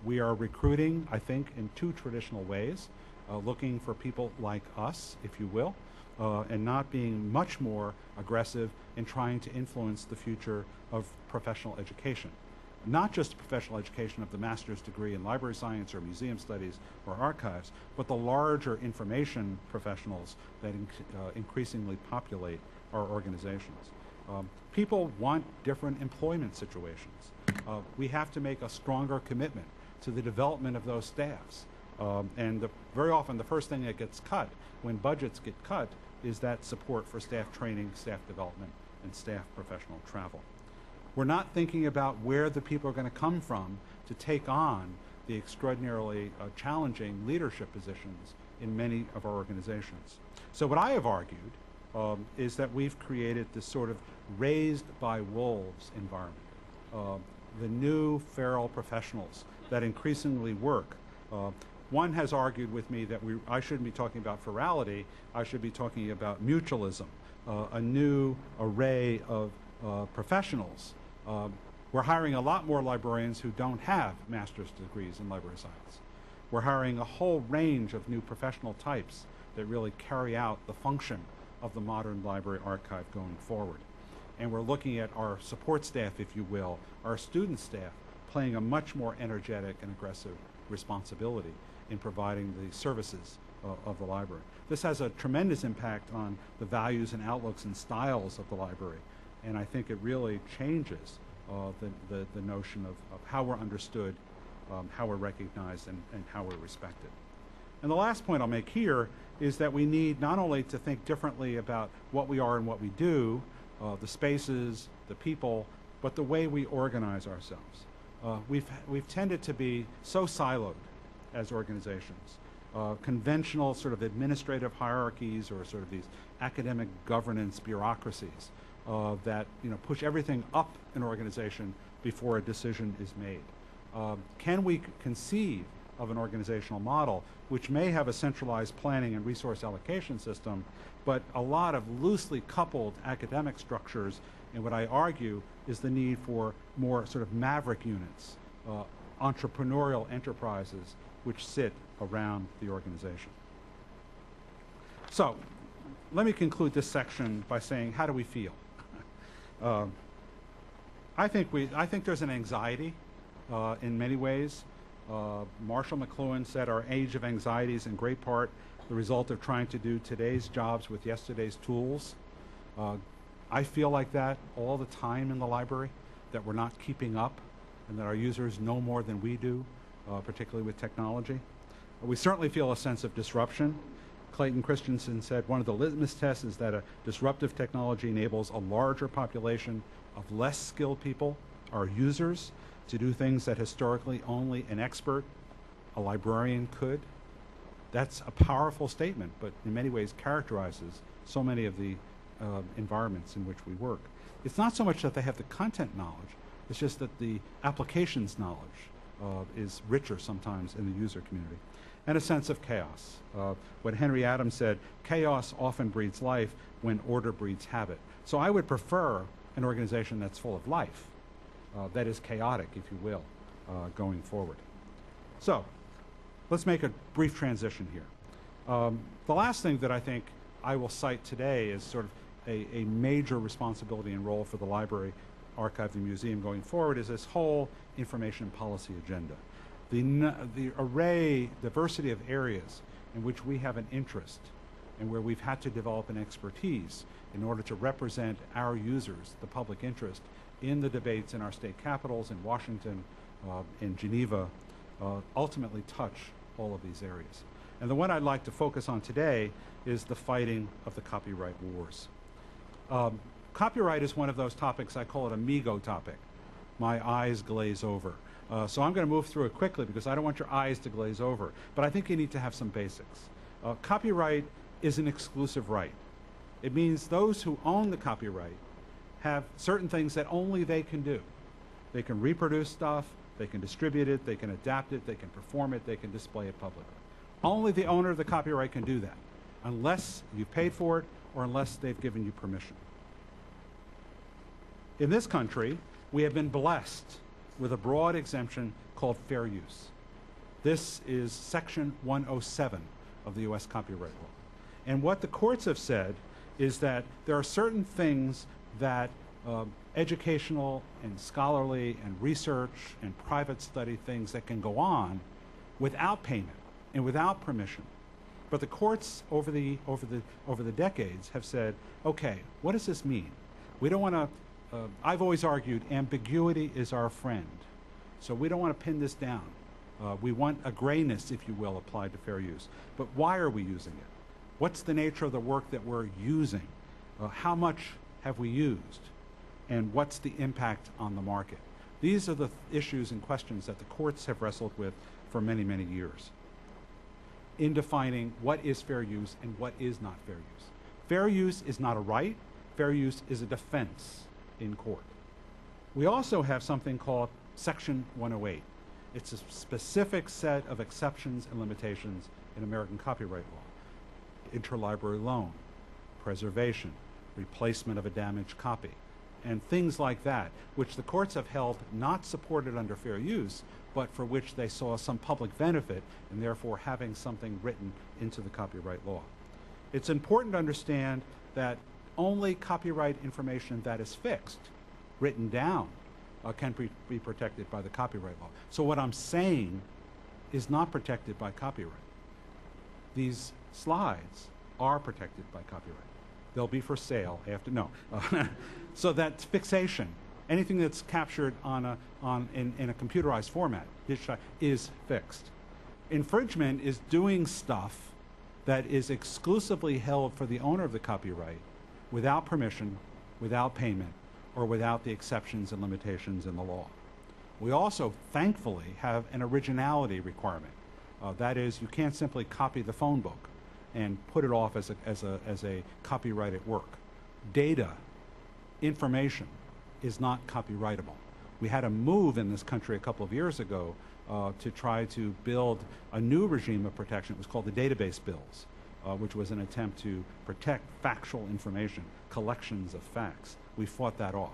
We are recruiting, I think, in two traditional ways, looking for people like us, if you will, and not being much more aggressive in trying to influence the future of professional education. Not just professional education of the master's degree in library science or museum studies or archives, but the larger information professionals that increasingly populate our organizations. People want different employment situations. We have to make a stronger commitment to the development of those staffs. And very often the first thing that gets cut when budgets get cut is that support for staff training, staff development, and staff professional travel. We're not thinking about where the people are going to come from to take on the extraordinarily challenging leadership positions in many of our organizations. So what I have argued is that we've created this sort of raised by wolves environment. The new feral professionals that increasingly work. One has argued with me that I shouldn't be talking about ferality, I should be talking about mutualism, a new array of professionals. We're hiring a lot more librarians who don't have master's degrees in library science. We're hiring a whole range of new professional types that really carry out the function of the modern library archive going forward. and we're looking at our support staff, if you will, our student staff, playing a much more energetic and aggressive responsibility in providing the services of the library. This has a tremendous impact on the values and outlooks and styles of the library, and I think it really changes the notion of how we're understood, how we're recognized, and how we're respected. And the last point I'll make here is that we need not only to think differently about what we are and what we do, the spaces, the people, but the way we organize ourselves. We've tended to be so siloed as organizations. Conventional sort of administrative hierarchies or sort of these academic governance bureaucracies that push everything up an organization before a decision is made. Can we conceive of an organizational model which may have a centralized planning and resource allocation system, but a lot of loosely coupled academic structures, and what I argue is the need for more sort of maverick units, entrepreneurial enterprises which sit around the organization. So let me conclude this section by saying, how do we feel? I think there's an anxiety in many ways. Marshall McLuhan said our age of anxiety is in great part the result of trying to do today's jobs with yesterday's tools. I feel like that all the time in the library, that we're not keeping up and that our users know more than we do, particularly with technology. We certainly feel a sense of disruption. Clayton Christensen said one of the litmus tests is that a disruptive technology enables a larger population of less skilled people, our users, to do things that historically only an expert, a librarian, could. That's a powerful statement, but in many ways characterizes so many of the environments in which we work. It's not so much that they have the content knowledge, it's just that the applications knowledge is richer sometimes in the user community. And a sense of chaos. What Henry Adams said, chaos often breeds life when order breeds habit. So I would prefer an organization that's full of life, that is chaotic, if you will, going forward. So let's make a brief transition here. The last thing that I think I will cite today is sort of a major responsibility and role for the library, archive, and museum going forward is this whole information policy agenda. The array, diversity of areas in which we have an interest and where we've had to develop an expertise in order to represent our users, the public interest, in the debates in our state capitals, in Washington, in Geneva, ultimately touch all of these areas. And the one I'd like to focus on today is the fighting of the copyright wars. Copyright is one of those topics, I call it a MIGO topic. My eyes glaze over. So I'm going to move through it quickly because I don't want your eyes to glaze over. But I think you need to have some basics. Copyright is an exclusive right. It means those who own the copyright have certain things that only they can do. They can reproduce stuff, they can distribute it, they can adapt it, they can perform it, they can display it publicly. Only the owner of the copyright can do that, unless you've paid for it or unless they've given you permission. In this country, we have been blessed with a broad exemption called fair use. This is Section 107 of the U.S. copyright law. And what the courts have said is that there are certain things that educational and scholarly and research and private study things that can go on without payment and without permission. But the courts over the decades have said, okay, what does this mean? We don't want to, I've always argued ambiguity is our friend. So we don't want to pin this down. We want a grayness, if you will, applied to fair use. But why are we using it? What's the nature of the work that we're using? How much have we used? And what's the impact on the market? These are the issues and questions that the courts have wrestled with for many, many years in defining what is fair use and what is not fair use. Fair use is not a right. Fair use is a defense in court. We also have something called Section 108. It's a specific set of exceptions and limitations in American copyright law. Interlibrary loan, preservation, replacement of a damaged copy, and things like that, which the courts have held not supported under fair use, but for which they saw some public benefit, and therefore having something written into the copyright law. It's important to understand that only copyright information that is fixed, written down, can be protected by the copyright law. So what I'm saying is not protected by copyright. These slides are protected by copyright. They'll be for sale after, no. So that fixation, anything that's captured in a computerized format, is fixed. Infringement is doing stuff that is exclusively held for the owner of the copyright without permission, without payment, or without the exceptions and limitations in the law. We also, thankfully, have an originality requirement. That is, you can't simply copy the phone book and put it off as a copyrighted work. Data, information, is not copyrightable. We had a move in this country a couple of years ago to try to build a new regime of protection. It was called the database bills, which was an attempt to protect factual information, collections of facts. We fought that off.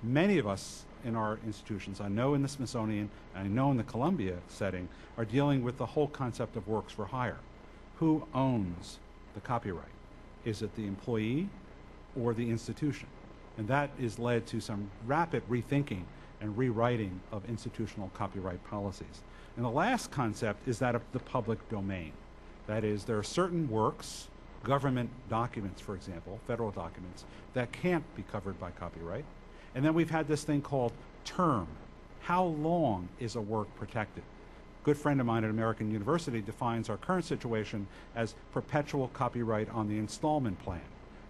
Many of us in our institutions, I know in the Smithsonian, and I know in the Columbia setting, are dealing with the whole concept of works for hire. Who owns the copyright? Is it the employee or the institution? And that has led to some rapid rethinking and rewriting of institutional copyright policies. And the last concept is that of the public domain. That is, there are certain works, government documents, for example, federal documents, that can't be covered by copyright. And then we've had this thing called term. How long is a work protected? A good friend of mine at American University defines our current situation as perpetual copyright on the installment plan.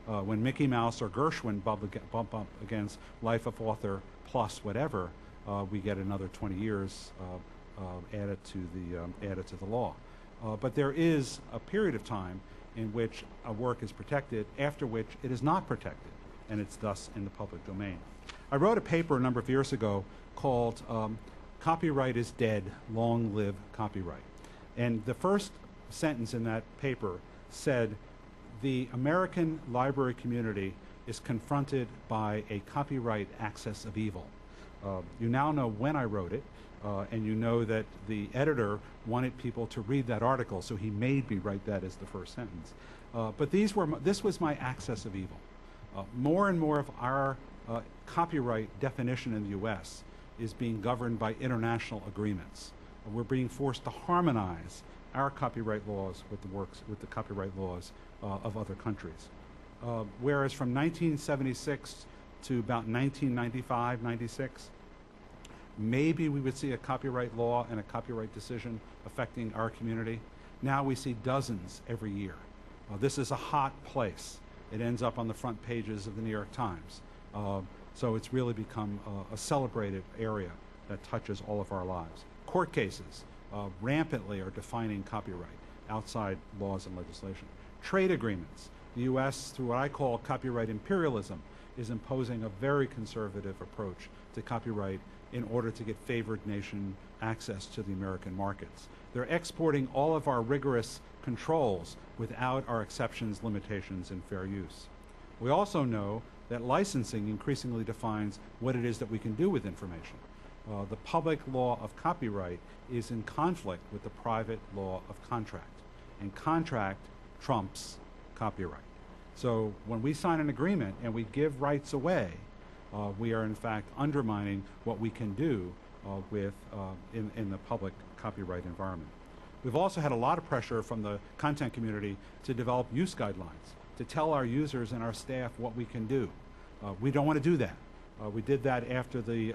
When Mickey Mouse or Gershwin bump up against life of author plus whatever, we get another 20 years added to the law. But there is a period of time in which a work is protected, after which it is not protected, and it's thus in the public domain. I wrote a paper a number of years ago called Copyright is Dead, Long Live Copyright. And the first sentence in that paper said, the American library community is confronted by a copyright axis of evil. You now know when I wrote it, and you know that the editor wanted people to read that article, so he made me write that as the first sentence. But this was my axis of evil. More and more of our copyright definition in the U.S. is being governed by international agreements. We're being forced to harmonize our copyright laws with the copyright laws of other countries. Whereas from 1976 to about 1995, 96, maybe we would see a copyright law and a copyright decision affecting our community. Now we see dozens every year. This is a hot place. It ends up on the front pages of the New York Times. So it's really become a celebrated area that touches all of our lives. Court cases rampantly are defining copyright outside laws and legislation. Trade agreements. The U.S., through what I call copyright imperialism, is imposing a very conservative approach to copyright in order to get favored nation access to the American markets. They're exporting all of our rigorous controls without our exceptions, limitations, and fair use. We also know that licensing increasingly defines what it is that we can do with information. The public law of copyright is in conflict with the private law of contract, and contract trumps copyright. So when we sign an agreement and we give rights away, we are in fact undermining what we can do in the public copyright environment. We've also had a lot of pressure from the content community to develop use guidelines, to tell our users and our staff what we can do. We don't want to do that. We did that after the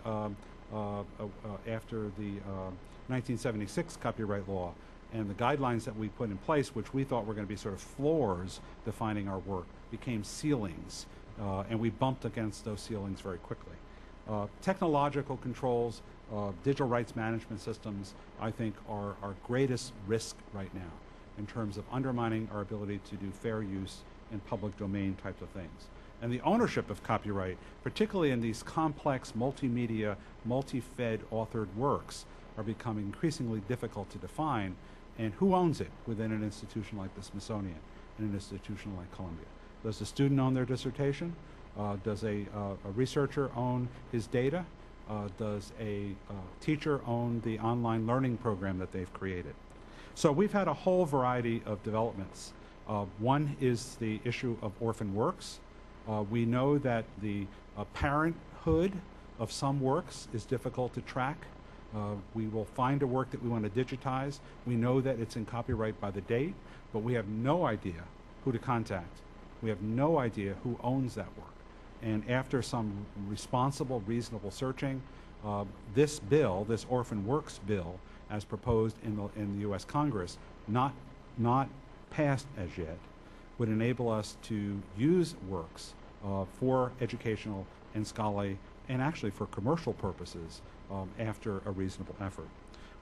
1976 copyright law, and the guidelines that we put in place, which we thought were going to be sort of floors defining our work, became ceilings, and we bumped against those ceilings very quickly. Technological controls, digital rights management systems, I think, are our greatest risk right now in terms of undermining our ability to do fair use and public domain types of things. And the ownership of copyright, particularly in these complex multimedia, multi-fed authored works, are becoming increasingly difficult to define, and who owns it within an institution like the Smithsonian and an institution like Columbia? Does the student own their dissertation? Does a researcher own his data? Does a teacher own the online learning program that they've created? So we've had a whole variety of developments. One is the issue of orphan works. We know that the parenthood of some works is difficult to track. We will find a work that we want to digitize. We know that it's in copyright by the date, but we have no idea who to contact. We have no idea who owns that work. And after some responsible, reasonable searching, this bill, this Orphan Works bill, as proposed in the U.S. Congress, not passed as yet, would enable us to use works for educational and scholarly and actually for commercial purposes after a reasonable effort.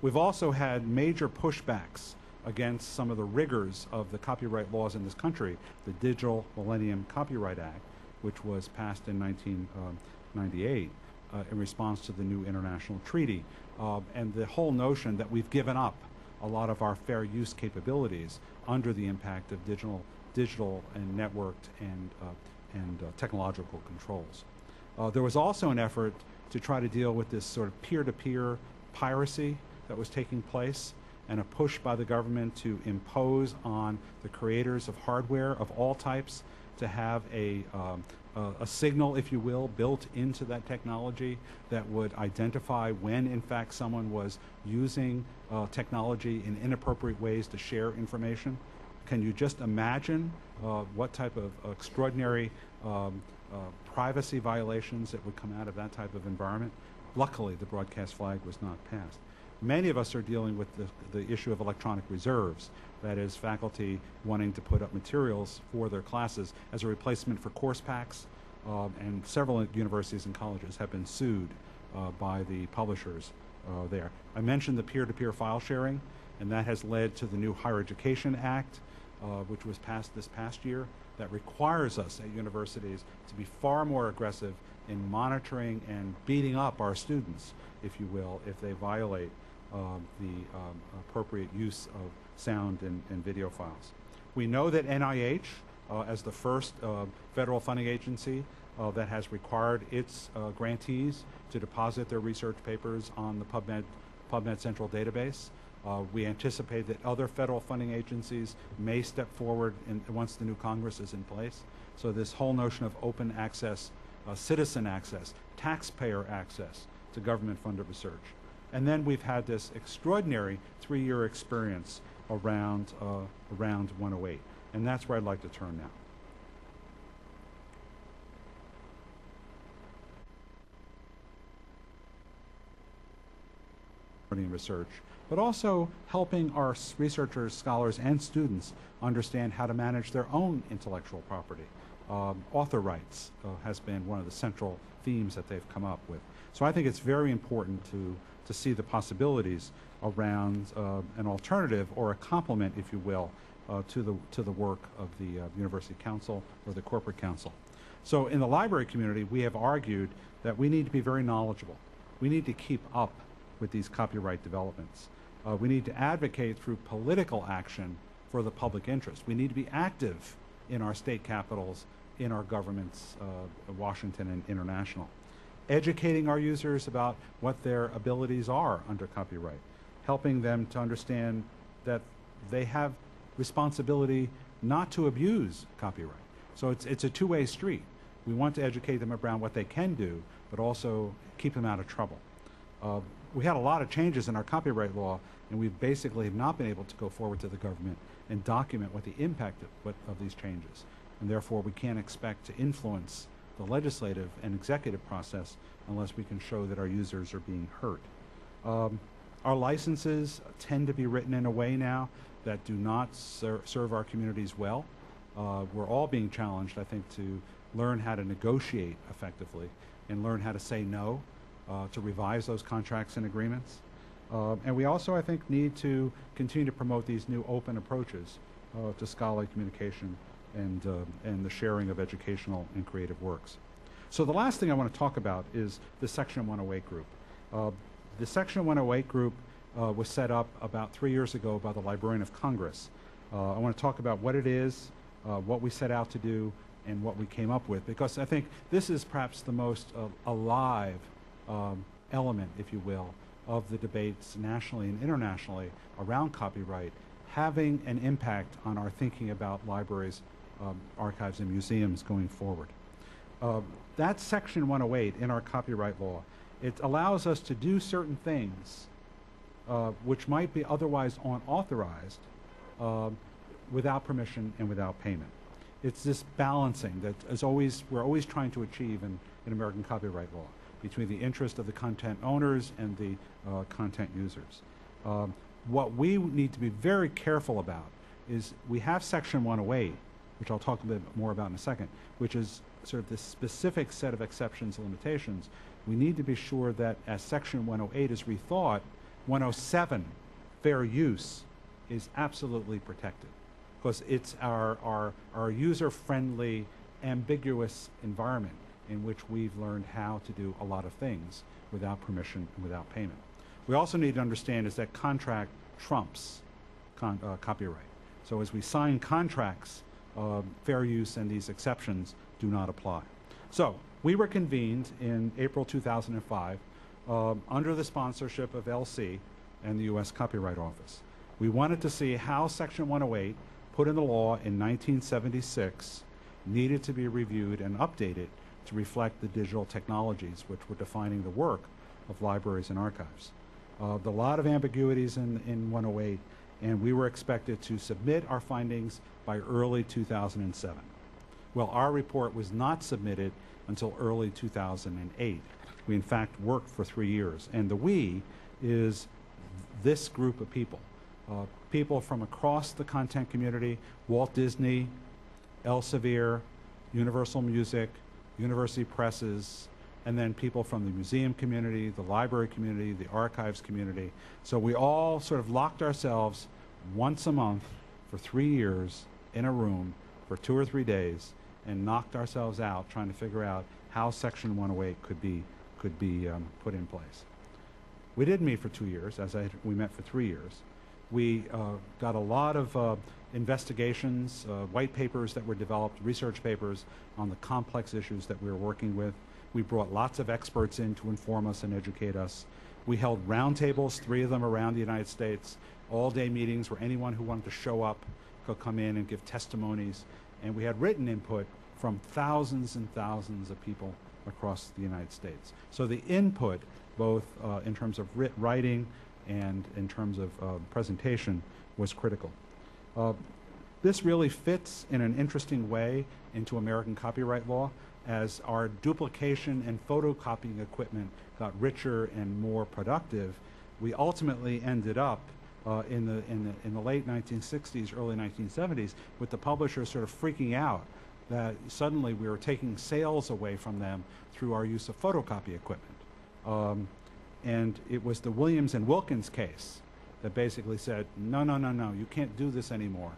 We've also had major pushbacks against some of the rigors of the copyright laws in this country, the Digital Millennium Copyright Act, which was passed in 1998 in response to the new international treaty, and the whole notion that we've given up a lot of our fair use capabilities under the impact of digital and networked and technological controls. There was also an effort to try to deal with this sort of peer-to-peer piracy that was taking place, and a push by the government to impose on the creators of hardware of all types to have a signal, if you will, built into that technology that would identify when, in fact, someone was using technology in inappropriate ways to share information. Can you just imagine what type of extraordinary privacy violations that would come out of that type of environment? Luckily, the broadcast flag was not passed. Many of us are dealing with the issue of electronic reserves, that is, faculty wanting to put up materials for their classes as a replacement for course packs, and several universities and colleges have been sued by the publishers there. I mentioned the peer-to-peer file sharing, and that has led to the new Higher Education Act, which was passed this past year, that requires us at universities to be far more aggressive in monitoring and beating up our students, if you will, if they violate the appropriate use of sound and video files. We know that NIH, as the first federal funding agency that has required its grantees to deposit their research papers on the PubMed Central database, we anticipate that other federal funding agencies may step forward once the new Congress is in place. So this whole notion of open access, citizen access, taxpayer access to government-funded research. And then we've had this extraordinary 3-year experience around 108. And that's where I'd like to turn now. Research, but also helping our researchers, scholars, and students understand how to manage their own intellectual property. Author rights has been one of the central themes that they've come up with. So I think it's very important to see the possibilities around an alternative or a complement, if you will, to the work of the University Council or the Corporate Council. So in the library community, we have argued that we need to be very knowledgeable. We need to keep up with these copyright developments. We need to advocate through political action for the public interest. We need to be active in our state capitals, in our governments, Washington and international. Educating our users about what their abilities are under copyright, helping them to understand that they have responsibility not to abuse copyright. So it's a two-way street. We want to educate them around what they can do, but also keep them out of trouble. We had a lot of changes in our copyright law, and we basically have not been able to go forward to the government and document what the impact of these changes. And therefore, we can't expect to influence the legislative and executive process unless we can show that our users are being hurt. Our licenses tend to be written in a way now that do not serve our communities well. We're all being challenged, I think, to learn how to negotiate effectively and learn how to say no, to revise those contracts and agreements. And we also, I think, need to continue to promote these new open approaches to scholarly communication and the sharing of educational and creative works. So the last thing I want to talk about is the Section 108 group. The Section 108 group was set up about 3 years ago by the Librarian of Congress. I want to talk about what it is, what we set out to do, and what we came up with, because I think this is perhaps the most alive element, if you will, of the debates nationally and internationally around copyright, having an impact on our thinking about libraries, archives, and museums going forward. That's Section 108 in our copyright law. It allows us to do certain things which might be otherwise unauthorized without permission and without payment. It's this balancing that is we're always trying to achieve in American copyright law between the interest of the content owners and the content users. What we need to be very careful about is we have Section 108, which I'll talk a bit more about in a second, which is sort of this specific set of exceptions and limitations. We need to be sure that as Section 108 is rethought, 107, fair use, is absolutely protected, because it's our user-friendly, ambiguous environment in which we've learned how to do a lot of things without permission and without payment. We also need to understand is that contract trumps copyright. So as we sign contracts, fair use and these exceptions do not apply. So we were convened in April 2005 under the sponsorship of LC and the U.S. Copyright Office. We wanted to see how Section 108, put in the law in 1976, needed to be reviewed and updated to reflect the digital technologies which were defining the work of libraries and archives. There are a lot of ambiguities in 108, and we were expected to submit our findings by early 2007. Well, our report was not submitted until early 2008. We, in fact, worked for 3 years, and the we is this group of people. People from across the content community, Walt Disney, Elsevier, Universal Music, University Presses, and then people from the museum community, the library community, the archives community. So we all sort of locked ourselves once a month for 3 years in a room for 2 or 3 days and knocked ourselves out trying to figure out how Section 108 could be put in place. We did meet for 2 years, we met for 3 years. We got a lot of investigations, white papers that were developed, research papers on the complex issues that we were working with. We brought lots of experts in to inform us and educate us. We held roundtables, 3 of them around the United States, all-day meetings where anyone who wanted to show up could come in and give testimonies. And we had written input from thousands and thousands of people across the United States. So the input, both in terms of writing and in terms of presentation, was critical. This really fits in an interesting way into American copyright law. As our duplication and photocopying equipment got richer and more productive, we ultimately ended up in the late 1960s, early 1970s, with the publishers sort of freaking out that suddenly we were taking sales away from them through our use of photocopy equipment. And it was the Williams and Wilkins case that basically said, no, no, no, no, you can't do this anymore.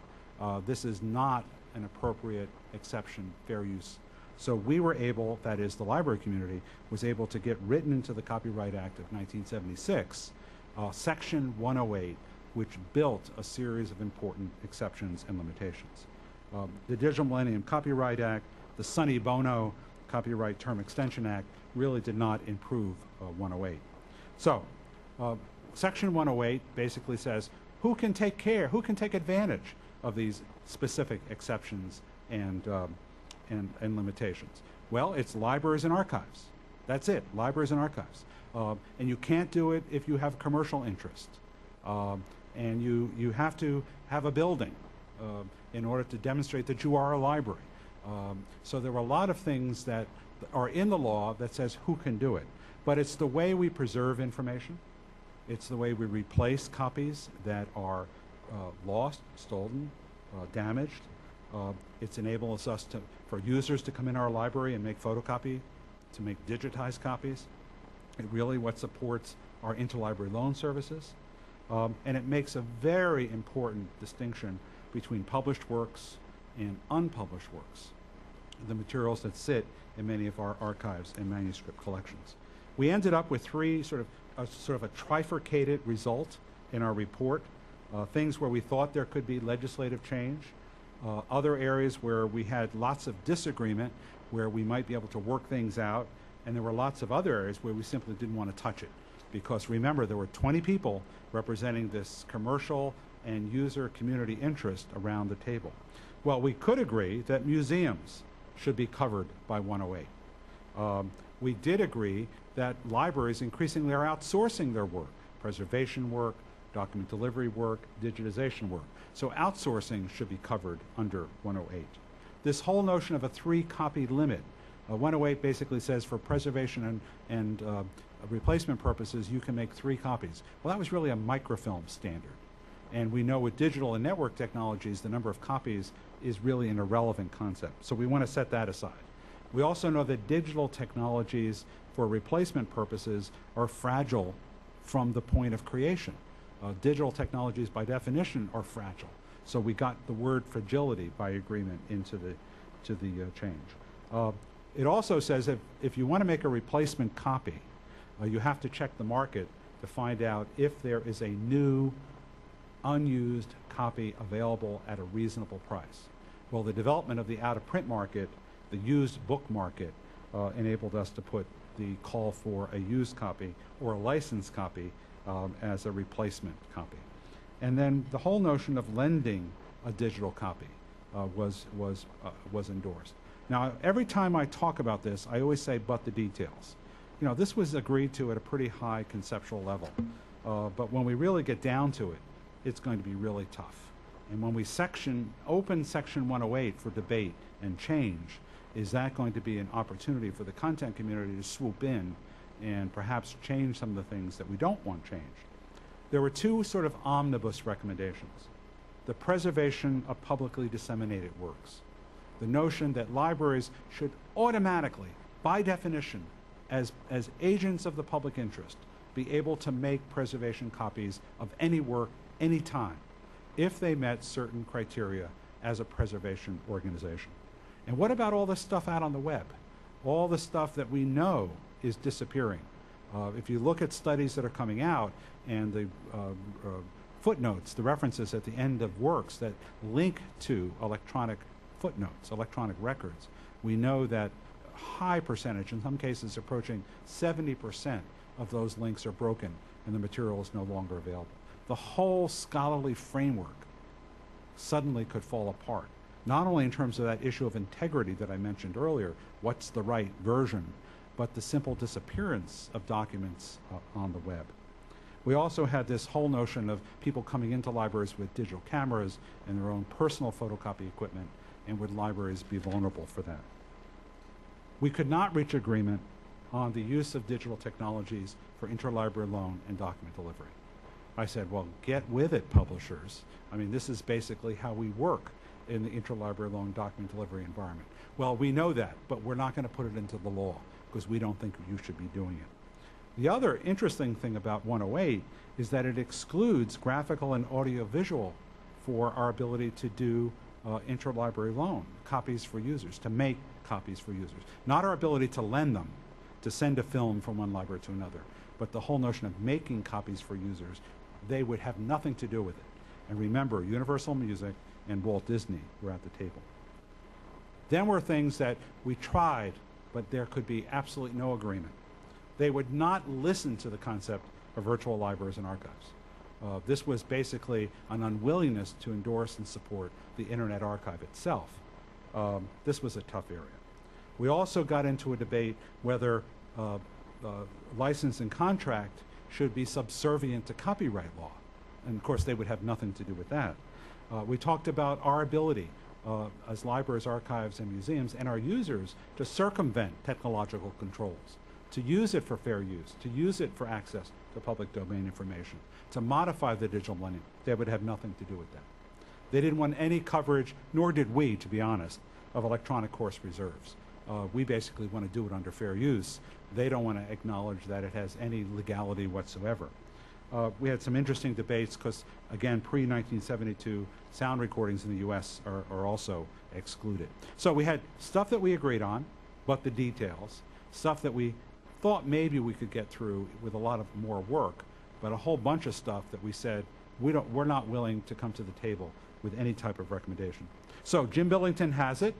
This is not an appropriate exception, fair use. So we were able, that is the library community, was able to get written into the Copyright Act of 1976, Section 108, which built a series of important exceptions and limitations. The Digital Millennium Copyright Act, the Sonny Bono Copyright Term Extension Act really did not improve 108. So Section 108 basically says who can take advantage of these specific exceptions and limitations. Well, it's libraries and archives. That's it, libraries and archives. And you can't do it if you have commercial interest. And you have to have a building in order to demonstrate that you are a library. So there are a lot of things that are in the law that says who can do it. But it's the way we preserve information. It's the way we replace copies that are lost, stolen, damaged. It's enables us for users to come in our library and make photocopy, to make digitized copies. It really what supports our interlibrary loan services. And it makes a very important distinction between published works and unpublished works, the materials that sit in many of our archives and manuscript collections. We ended up with three sort of a trifurcated result in our report, things where we thought there could be legislative change, other areas where we had lots of disagreement, where we might be able to work things out, and there were lots of other areas where we simply didn't want to touch it. Because remember, there were 20 people representing this commercial and user community interest around the table. Well, we could agree that museums should be covered by 108. We did agree that libraries increasingly are outsourcing their work, preservation work, document delivery work, digitization work. So outsourcing should be covered under 108. This whole notion of a 3-copy limit, 108 basically says for preservation and replacement purposes, you can make 3 copies. Well, that was really a microfilm standard. And we know with digital and network technologies, the number of copies is really an irrelevant concept. So we want to set that aside. We also know that digital technologies for replacement purposes are fragile from the point of creation. Digital technologies, by definition, are fragile. So we got the word fragility by agreement into the change. It also says if you want to make a replacement copy, you have to check the market to find out if there is a new, unused copy available at a reasonable price. Well, the development of the out-of-print market, the used book market, enabled us to put the call for a used copy or a licensed copy as a replacement copy. And then the whole notion of lending a digital copy was endorsed. Now, every time I talk about this, I always say, but the details. You know, this was agreed to at a pretty high conceptual level. But when we really get down to it, it's going to be really tough. And when we open Section 108 for debate and change, is that going to be an opportunity for the content community to swoop in and perhaps change some of the things that we don't want changed? There were 2 sort of omnibus recommendations. The preservation of publicly disseminated works. The notion that libraries should automatically, by definition, as agents of the public interest, be able to make preservation copies of any work, any time, if they met certain criteria as a preservation organization. And what about all the stuff out on the web? All the stuff that we know is disappearing. If you look at studies that are coming out and the footnotes, the references at the end of works that link to electronic footnotes, electronic records, we know that a high percentage, in some cases approaching 70% of those links are broken and the material is no longer available. The whole scholarly framework suddenly could fall apart, not only in terms of that issue of integrity that I mentioned earlier, what's the right version, but the simple disappearance of documents on the web. We also had this whole notion of people coming into libraries with digital cameras and their own personal photocopy equipment, and would libraries be vulnerable for that? We could not reach agreement on the use of digital technologies for interlibrary loan and document delivery. I said, well, get with it, publishers. I mean, this is basically how we work in the interlibrary loan document delivery environment. Well, we know that, but we're not going to put it into the law because we don't think you should be doing it. The other interesting thing about 108 is that it excludes graphical and audiovisual for our ability to do interlibrary loan, copies for users, to make copies for users. Not our ability to lend them, to send a film from one library to another, but the whole notion of making copies for users. They would have nothing to do with it. And remember, Universal Music and Walt Disney were at the table. Then were things that we tried, but there could be absolutely no agreement. They would not listen to the concept of virtual libraries and archives. This was basically an unwillingness to endorse and support the Internet Archive itself. This was a tough area. We also got into a debate whether license and contract should be subservient to copyright law. And of course, they would have nothing to do with that. We talked about our ability as libraries, archives, and museums, and our users to circumvent technological controls, to use it for fair use, to use it for access to public domain information, to modify the digital millennium. They would have nothing to do with that. They didn't want any coverage, nor did we, to be honest, of electronic course reserves. We basically want to do it under fair use. They don't want to acknowledge that it has any legality whatsoever. We had some interesting debates because, again, pre-1972 sound recordings in the US are also excluded. So we had stuff that we agreed on, but the details, stuff that we thought maybe we could get through with a lot of more work, but a whole bunch of stuff that we said we're not willing to come to the table with any type of recommendation. So Jim Billington has it.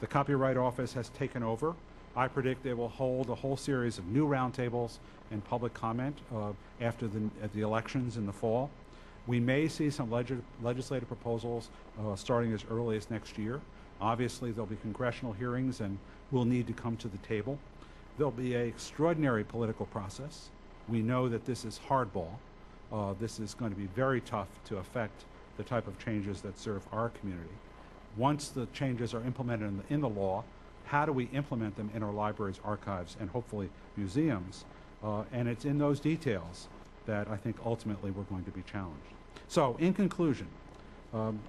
The Copyright Office has taken over. I predict they will hold a whole series of new roundtables and public comment after the elections in the fall. We may see some legislative proposals starting as early as next year. Obviously, there'll be congressional hearings and we'll need to come to the table. There'll be an extraordinary political process. We know that this is hardball. This is going to be very tough to affect the type of changes that serve our community. Once the changes are implemented in the law, how do we implement them in our libraries, archives, and hopefully museums? And it's in those details that I think ultimately we're going to be challenged. So in conclusion,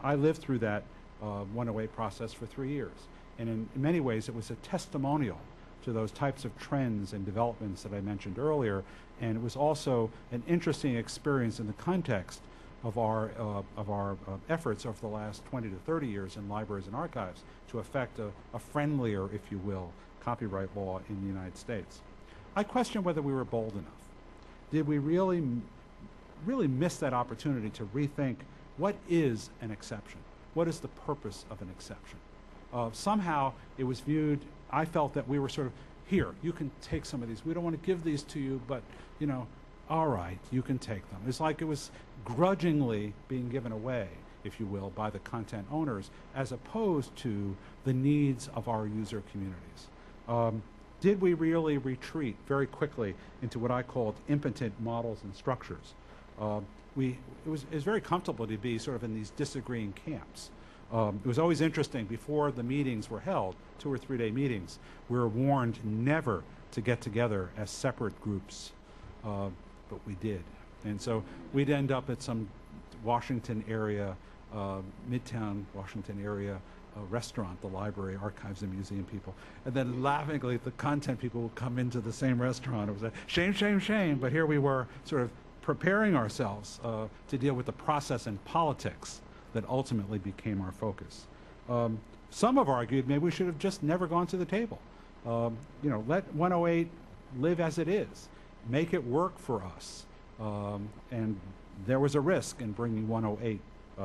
I lived through that 108 process for 3 years. And in many ways, it was a testimonial to those types of trends and developments that I mentioned earlier. And it was also an interesting experience in the context of our efforts over the last 20 to 30 years in libraries and archives to effect a friendlier, if you will, copyright law in the United States. I question whether we were bold enough. Did we really miss that opportunity to rethink what is an exception? What is the purpose of an exception? Somehow it was viewed, I felt that we were sort of, here, you can take some of these. We don't want to give these to you, but, you know, all right, you can take them. It's like it was grudgingly being given away, if you will, by the content owners, as opposed to the needs of our user communities. Did we really retreat very quickly into what I called impotent models and structures? It was very comfortable to be sort of in these disagreeing camps. It was always interesting, before the meetings were held, 2 or 3 day meetings, we were warned never to get together as separate groups, but we did. And so we'd end up at some Washington area, Midtown Washington area restaurant, the library, archives, and museum people. And then laughingly, the content people would come into the same restaurant. It was a shame, shame, shame, but here we were sort of preparing ourselves to deal with the process and politics that ultimately became our focus. Some have argued maybe we should have just never gone to the table. You know, let 108 live as it is. Make it work for us. And there was a risk in bringing 108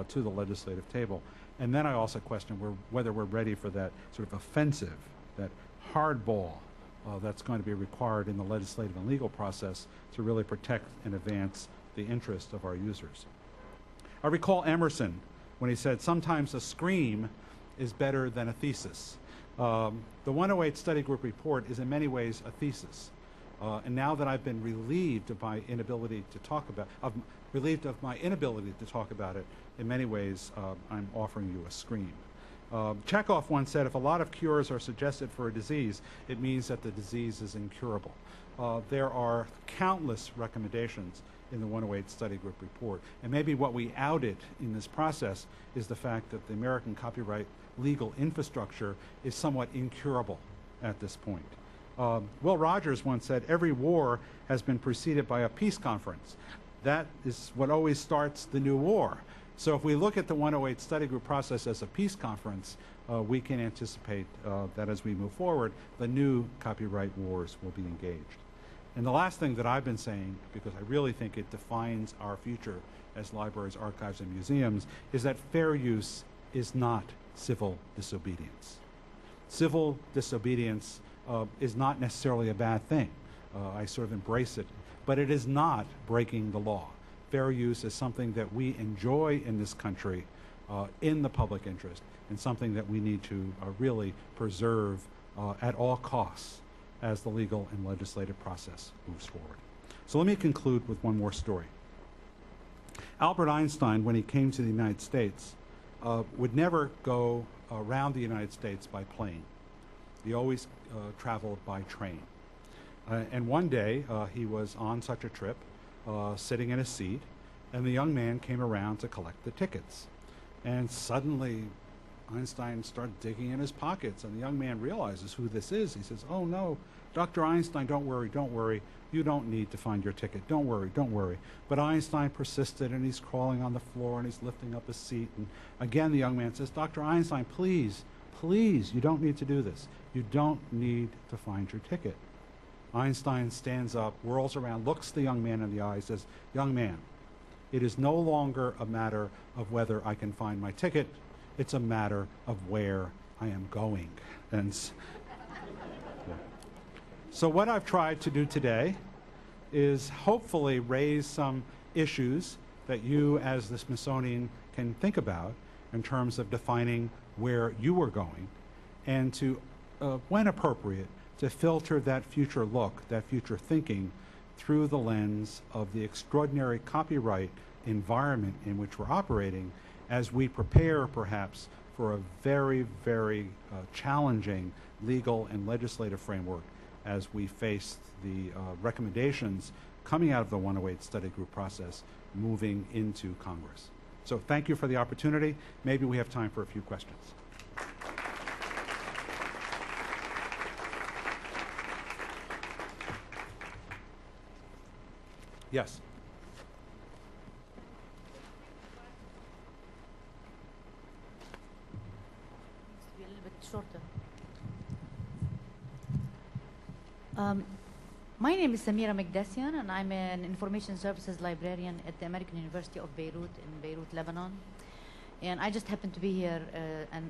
to the legislative table. And then I also question whether we're ready for that sort of offensive, that hardball that's going to be required in the legislative and legal process to really protect and advance the interests of our users. I recall Emerson when he said, sometimes a scream is better than a thesis. The 108 study group report is in many ways a thesis. And now that I've been relieved of my inability to talk about, it, in many ways, I'm offering you a scream. Chekhov once said, if a lot of cures are suggested for a disease, it means that the disease is incurable. There are countless recommendations in the 108 study group report. And maybe what we outed in this process is the fact that the American copyright legal infrastructure is somewhat incurable at this point. Will Rogers once said, every war has been preceded by a peace conference. That is what always starts the new war. So if we look at the 108 study group process as a peace conference, we can anticipate that as we move forward, the new copyright wars will be engaged. And the last thing that I've been saying, because I really think it defines our future as libraries, archives, and museums, is that fair use is not civil disobedience. Civil disobedience is not necessarily a bad thing. I sort of embrace it. But it is not breaking the law. Fair use is something that we enjoy in this country in the public interest, and something that we need to really preserve at all costs as the legal and legislative process moves forward. So let me conclude with one more story. Albert Einstein, when he came to the United States, would never go around the United States by plane. He always traveled by train. And one day, he was on such a trip, sitting in a seat, and the young man came around to collect the tickets. And suddenly, Einstein started digging in his pockets, and the young man realizes who this is. He says, oh no, Dr. Einstein, don't worry, don't worry. You don't need to find your ticket. Don't worry, don't worry. But Einstein persisted, and he's crawling on the floor, and he's lifting up his seat. And again, the young man says, Dr. Einstein, please, please, you don't need to do this. You don't need to find your ticket. Einstein stands up, whirls around, looks the young man in the eye, says, young man, it is no longer a matter of whether I can find my ticket. It's a matter of where I am going. And so what I've tried to do today is hopefully raise some issues that you as the Smithsonian can think about, in terms of defining where you were going, and to, when appropriate, to filter that future look, that future thinking, through the lens of the extraordinary copyright environment in which we're operating, as we prepare perhaps for a very, very challenging legal and legislative framework as we face the recommendations coming out of the 108 study group process moving into Congress. So thank you for the opportunity. Maybe we have time for a few questions. Yes. Be a little bit shorter. My name is Samira Mekdessian, and I'm an information services librarian at the American University of Beirut in Beirut, Lebanon. And I just happened to be here, and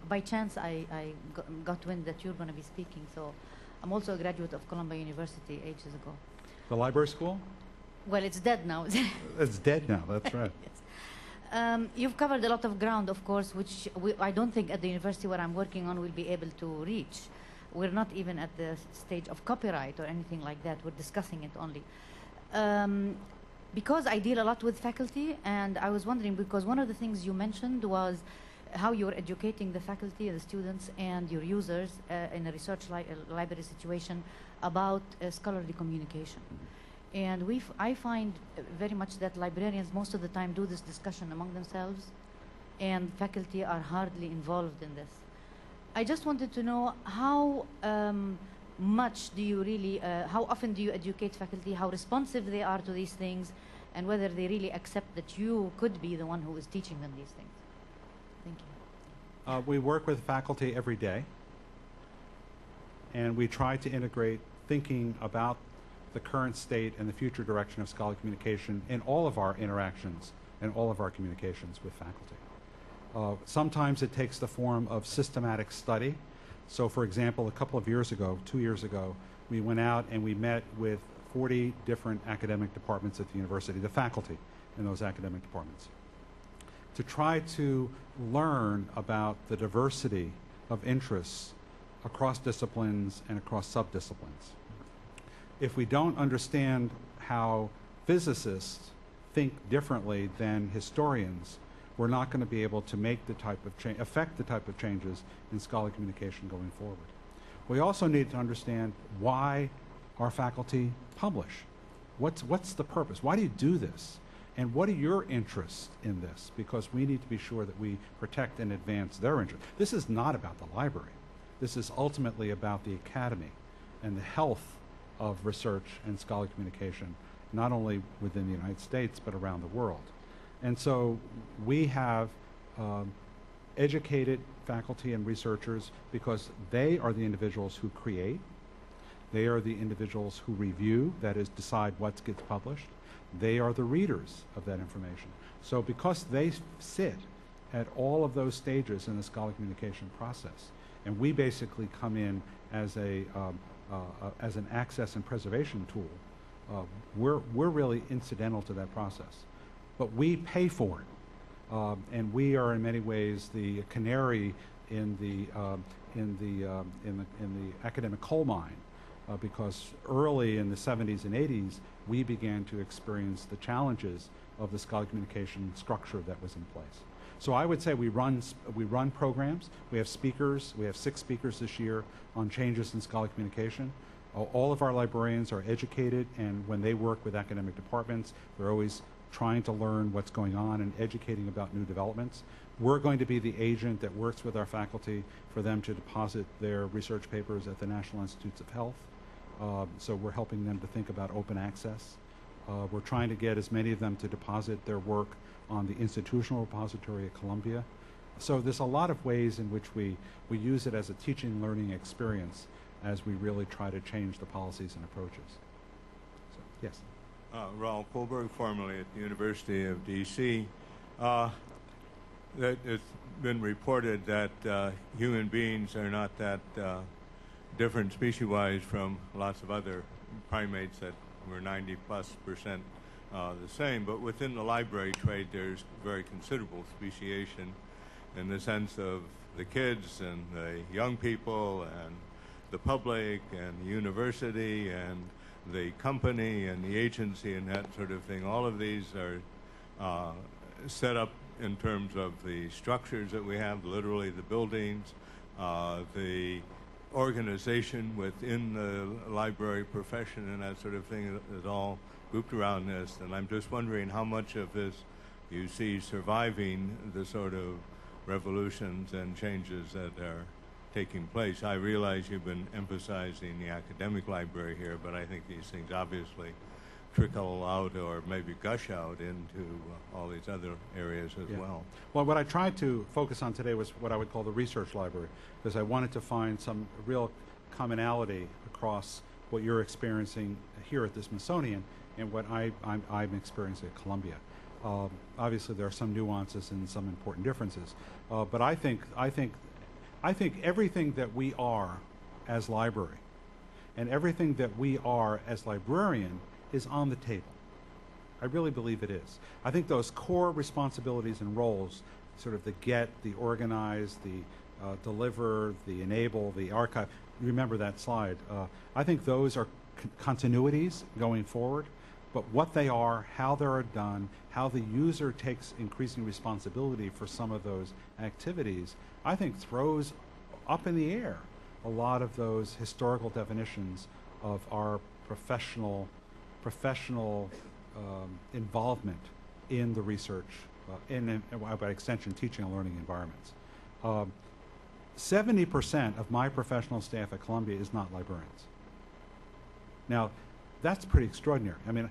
by chance I got wind that you're going to be speaking. So I'm also a graduate of Columbia University ages ago. The library school? Well, it's dead now. It's dead now, that's right. Yes. You've covered a lot of ground, of course, which I don't think at the university where I'm working on we'll be able to reach. We're not even at the stage of copyright or anything like that. We're discussing it only. Because I deal a lot with faculty, and I was wondering, because one of the things you mentioned was how you're educating the faculty, the students, and your users in a research library situation about scholarly communication. And I find very much that librarians most of the time do this discussion among themselves, and faculty are hardly involved in this. I just wanted to know how much do you really, how often do you educate faculty, how responsive they are to these things, and whether they really accept that you could be the one who is teaching them these things. Thank you. We work with faculty every day, and we try to integrate thinking about the current state and the future direction of scholarly communication in all of our interactions and all of our communications with faculty. Sometimes it takes the form of systematic study. So for example, a couple of years ago, 2 years ago, we went out and we met with 40 different academic departments at the university, the faculty in those academic departments, to try to learn about the diversity of interests across disciplines and across subdisciplines. If we don't understand how physicists think differently than historians, we're not going to be able to make the type of affect the type of changes in scholarly communication going forward. We also need to understand why our faculty publish. What's the purpose? Why do you do this? And what are your interests in this? Because we need to be sure that we protect and advance their interests. This is not about the library. This is ultimately about the academy and the health of research and scholarly communication, not only within the United States, but around the world. And so we have educated faculty and researchers because they are the individuals who create, they are the individuals who review, that is, decide what gets published, they are the readers of that information. So because they sit at all of those stages in the scholarly communication process, and we basically come in as an access and preservation tool, we're really incidental to that process. But we pay for it, and we are in many ways the canary in the academic coal mine, because early in the 70s and 80s we began to experience the challenges of the scholarly communication structure that was in place. So I would say we run programs. We have speakers. We have 6 speakers this year on changes in scholarly communication. All of our librarians are educated, and when they work with academic departments, they're always trying to learn what's going on and educating about new developments. We're going to be the agent that works with our faculty for them to deposit their research papers at the National Institutes of Health. So we're helping them to think about open access. We're trying to get as many of them to deposit their work on the institutional repository at Columbia. So there's a lot of ways in which we use it as a teaching learning experience as we really try to change the policies and approaches. So, yes. Raul Kohlberg, formerly at the University of D.C. It's been reported that human beings are not that different species-wise from lots of other primates that were 90+% the same. But within the library trade, there's very considerable speciation. in the sense of the kids and the young people and the public and the university and the company and the agency and that sort of thing. All of these are set up in terms of the structures that we have, literally the buildings, the organization within the library profession and that sort of thing is all grouped around this. And I'm just wondering how much of this you see surviving the sort of revolutions and changes that are taking place. I realize you've been emphasizing the academic library here, but I think these things obviously trickle out or maybe gush out into all these other areas as well. Well, what I tried to focus on today was what I would call the research library, because I wanted to find some real commonality across what you're experiencing here at the Smithsonian and what I'm experiencing at Columbia. Obviously, there are some nuances and some important differences, but I think everything that we are as library and everything that we are as librarian is on the table. I really believe it is. I think those core responsibilities and roles, sort of the get, the organize, the deliver, the enable, the archive, remember that slide. I think those are continuities going forward, but what they are, how they're done, how the user takes increasing responsibility for some of those activities, I think throws up in the air a lot of those historical definitions of our professional involvement in the research, by extension, teaching and learning environments. 70% of my professional staff at Columbia is not librarians. Now, that's pretty extraordinary. I mean,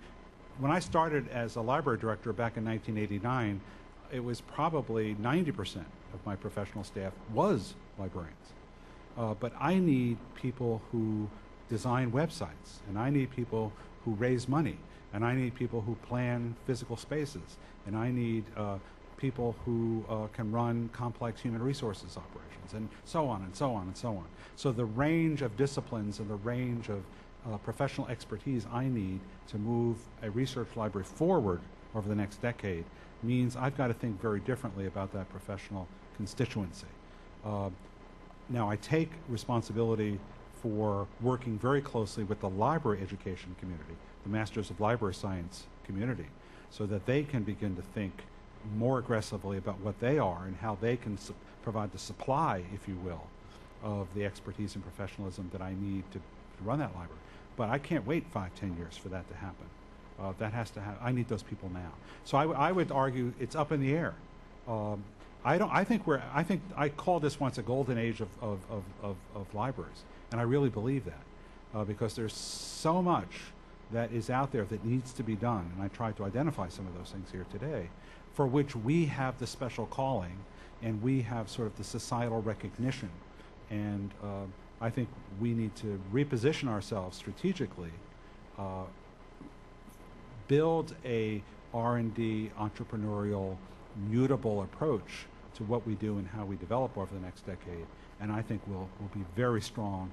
when I started as a library director back in 1989, it was probably 90% of my professional staff was librarians. But I need people who design websites, and I need people who raise money, and I need people who plan physical spaces, and I need people who can run complex human resources operations, and so on and so on and so on. So the range of disciplines and the range of professional expertise I need to move a research library forward over the next decade means I've got to think very differently about that professional constituency. Now, I take responsibility for working very closely with the library education community, the Masters of Library Science community, so that they can begin to think more aggressively about what they are and how they can provide the supply, if you will, of the expertise and professionalism that I need to run that library. But I can't wait 5-10 years for that to happen. That has to happen. I need those people now. So I would argue it's up in the air. I think I called this once a golden age of libraries, and I really believe that because there's so much that is out there that needs to be done, and I tried to identify some of those things here today, for which we have the special calling, and we have sort of the societal recognition, and I think we need to reposition ourselves strategically, build a R&D entrepreneurial mutable approach to what we do and how we develop over the next decade, and I think we'll be very strong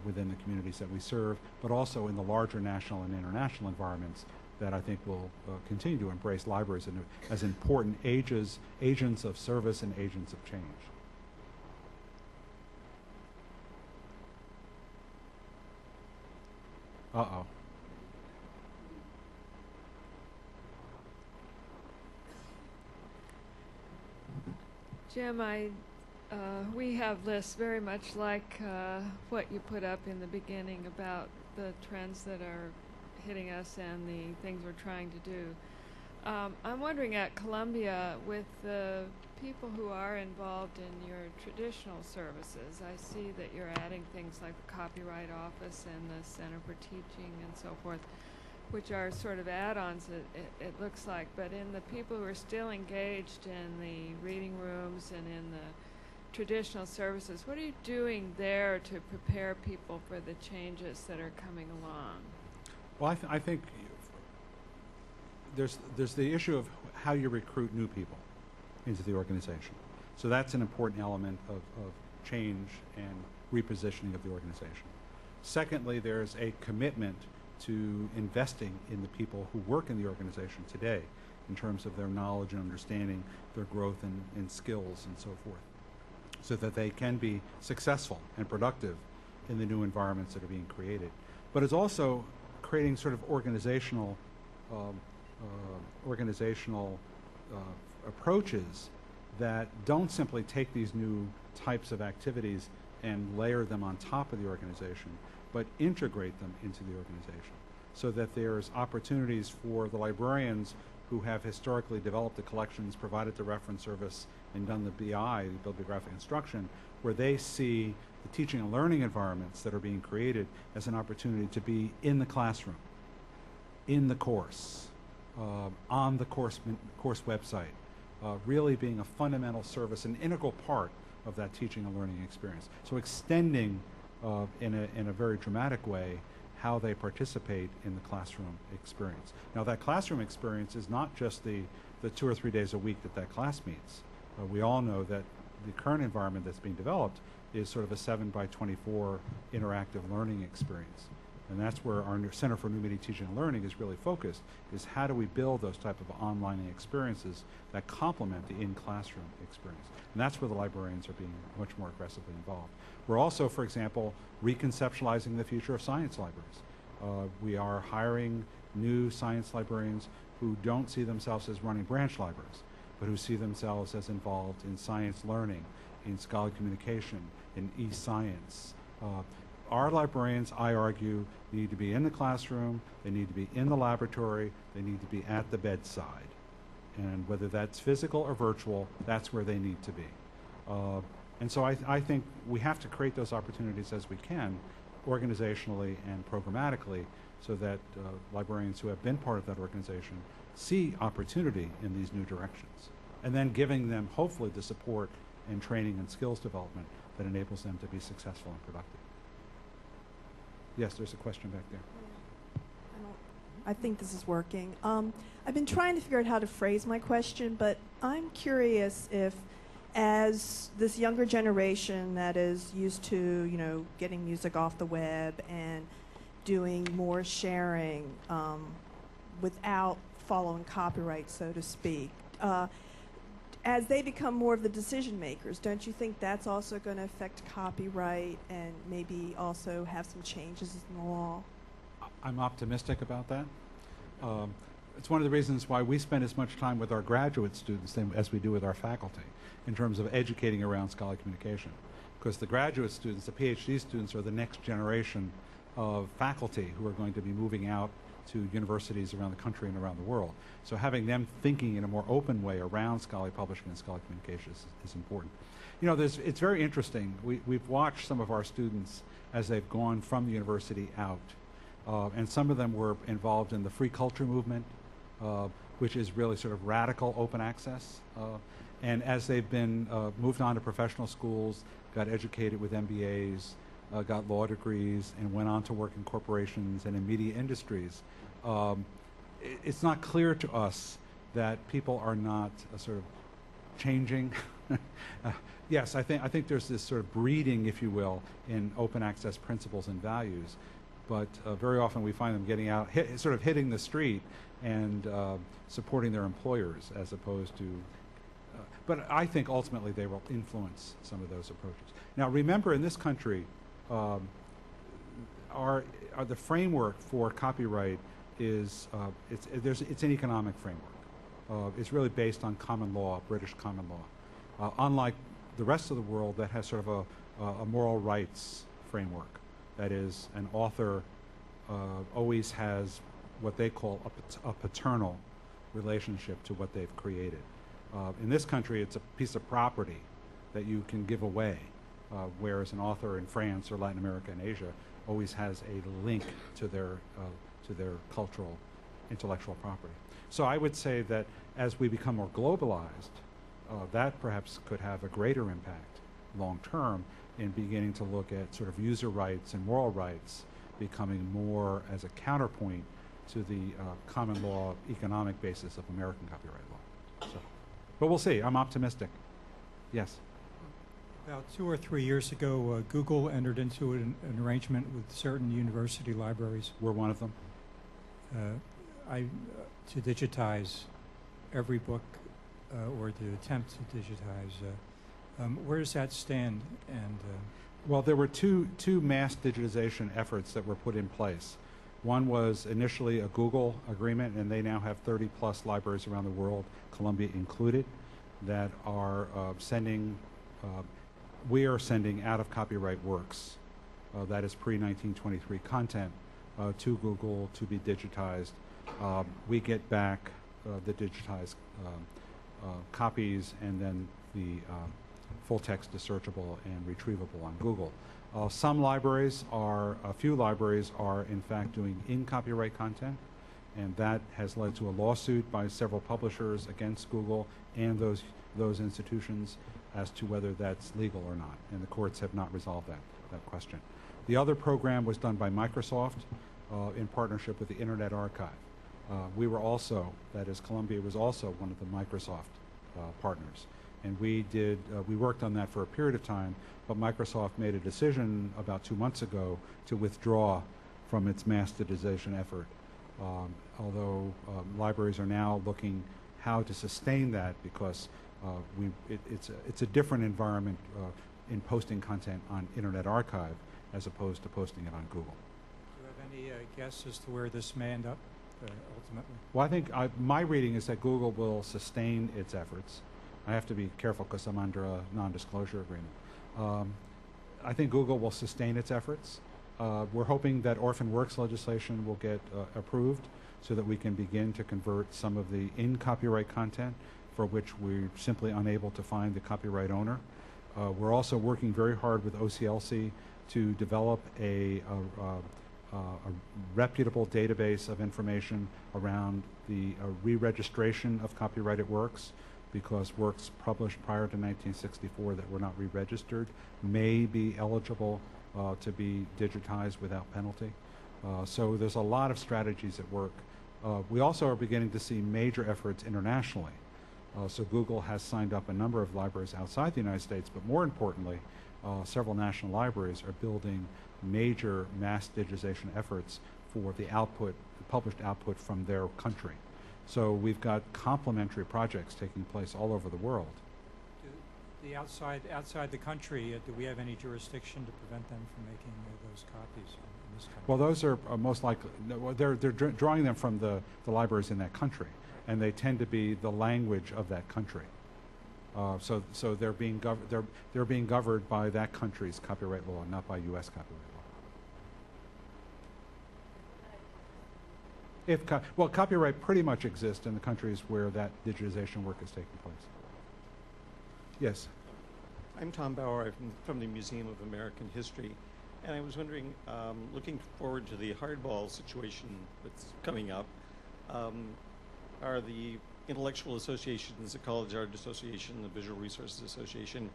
within the communities that we serve, but also in the larger national and international environments that I think will continue to embrace libraries as important agents of service and agents of change. Uh-oh. Jim, we have lists very much like what you put up in the beginning about the trends that are hitting us and the things we're trying to do. I'm wondering at Columbia, with the people who are involved in your traditional services, I see that you're adding things like the Copyright Office and the Center for Teaching and so forth, which are sort of add-ons, it looks like. But in the people who are still engaged in the reading rooms and in the traditional services, what are you doing there to prepare people for the changes that are coming along? Well, I think there's the issue of how you recruit new people into the organization. So that's an important element of change and repositioning of the organization. Secondly, there's a commitment to investing in the people who work in the organization today in terms of their knowledge and understanding, their growth in skills and so forth, so that they can be successful and productive in the new environments that are being created. But it's also creating sort of organizational approaches that don't simply take these new types of activities and layer them on top of the organization, but integrate them into the organization, so that there's opportunities for the librarians who have historically developed the collections, provided the reference service, and done the BI, the bibliographic instruction, where they see the teaching and learning environments that are being created as an opportunity to be in the classroom, in the course, on the course website, really being a fundamental service, an integral part of that teaching and learning experience. So extending in a very dramatic way how they participate in the classroom experience. Now, that classroom experience is not just the 2 or 3 days a week that class meets. We all know that the current environment that's being developed is sort of a 7x24 interactive learning experience. And that's where our Center for New Media Teaching and Learning is really focused, is how do we build those type of online experiences that complement the in-classroom experience. And that's where the librarians are being much more aggressively involved. We're also, for example, reconceptualizing the future of science libraries. We are hiring new science librarians who don't see themselves as running branch libraries, but who see themselves as involved in science learning, in scholarly communication, in e-science. Our librarians, I argue, need to be in the classroom, they need to be in the laboratory, they need to be at the bedside. And whether that's physical or virtual, that's where they need to be. And so I think we have to create those opportunities as we can, organizationally and programmatically, so that librarians who have been part of that organization see opportunity in these new directions. And then giving them, hopefully, the support and training and skills development that enables them to be successful and productive. Yes, there's a question back there. I think this is working. I've been trying to figure out how to phrase my question, but I'm curious if, as this younger generation that is used to, you know, getting music off the web and doing more sharing without following copyright, so to speak, as they become more of the decision makers, don't you think that's also going to affect copyright and maybe also have some changes in the law? I'm optimistic about that. It's one of the reasons why we spend as much time with our graduate students as we do with our faculty in terms of educating around scholarly communication. Because the graduate students, the PhD students, are the next generation of faculty who are going to be moving out to universities around the country and around the world. So having them thinking in a more open way around scholarly publishing and scholarly communication is important. You know, it's very interesting. We've watched some of our students as they've gone from the university out. And some of them were involved in the free culture movement, which is really sort of radical open access. And as they've been moved on to professional schools, got educated with MBAs, got law degrees, and went on to work in corporations and in media industries, it's not clear to us that people are not sort of changing. Yes, I think there's this sort of breeding, if you will, in open access principles and values. But very often we find them getting out, sort of hitting the street and supporting their employers as opposed to, but I think ultimately they will influence some of those approaches. Now remember, in this country, the framework for copyright is, it's an economic framework. It's really based on common law, British common law. Unlike the rest of the world that has sort of a moral rights framework. That is, an author always has what they call a paternal relationship to what they've created. In this country, it's a piece of property that you can give away, whereas an author in France or Latin America and Asia always has a link to their cultural, intellectual property. So I would say that as we become more globalized, that perhaps could have a greater impact long term in beginning to look at sort of user rights and moral rights becoming more as a counterpoint to the common law economic basis of American copyright law. So, but we'll see. I'm optimistic. Yes? About 2 or 3 years ago, Google entered into an arrangement with certain university libraries. We're one of them. To digitize every book or to attempt to digitize. Where does that stand? And well, there were two mass digitization efforts that were put in place. One was initially a Google agreement, and they now have 30-plus libraries around the world, Columbia included, that are sending, we are sending out-of-copyright works, that is pre-1923 content, to Google to be digitized. We get back the digitized copies, and then the full text is searchable and retrievable on Google. A few libraries are in fact doing in-copyright content, and that has led to a lawsuit by several publishers against Google and those institutions as to whether that's legal or not, and the courts have not resolved that question. The other program was done by Microsoft in partnership with the Internet Archive. We were also, that is, Columbia was also one of the Microsoft partners. And we worked on that for a period of time, but Microsoft made a decision about 2 months ago to withdraw from its mass digitization effort. Although libraries are now looking how to sustain that, because it's a different environment in posting content on Internet Archive as opposed to posting it on Google. Do you have any guess as to where this may end up ultimately? Well, I think my reading is that Google will sustain its efforts. I have to be careful because I'm under a non-disclosure agreement. I think Google will sustain its efforts. We're hoping that orphan works legislation will get approved so that we can begin to convert some of the in-copyright content for which we're simply unable to find the copyright owner. We're also working very hard with OCLC to develop a reputable database of information around the re-registration of copyrighted works, because works published prior to 1964 that were not re-registered may be eligible to be digitized without penalty. So there's a lot of strategies at work. We also are beginning to see major efforts internationally. So Google has signed up a number of libraries outside the United States, but more importantly, several national libraries are building major mass digitization efforts for the output, the published output from their country. So we've got complementary projects taking place all over the world. Outside the country, do we have any jurisdiction to prevent them from making those copies in this country? Well, those are most likely, they're drawing them from the libraries in that country, and they tend to be the language of that country. So they're being governed by that country's copyright law, not by U.S. copyright law. Well, copyright pretty much exists in the countries where that digitization work is taking place. Yes. I'm Tom Bauer. I'm from the Museum of American History, and I was wondering, looking forward to the hardball situation that's coming up, are the intellectual associations, the College Art Association, the Visual Resources Association,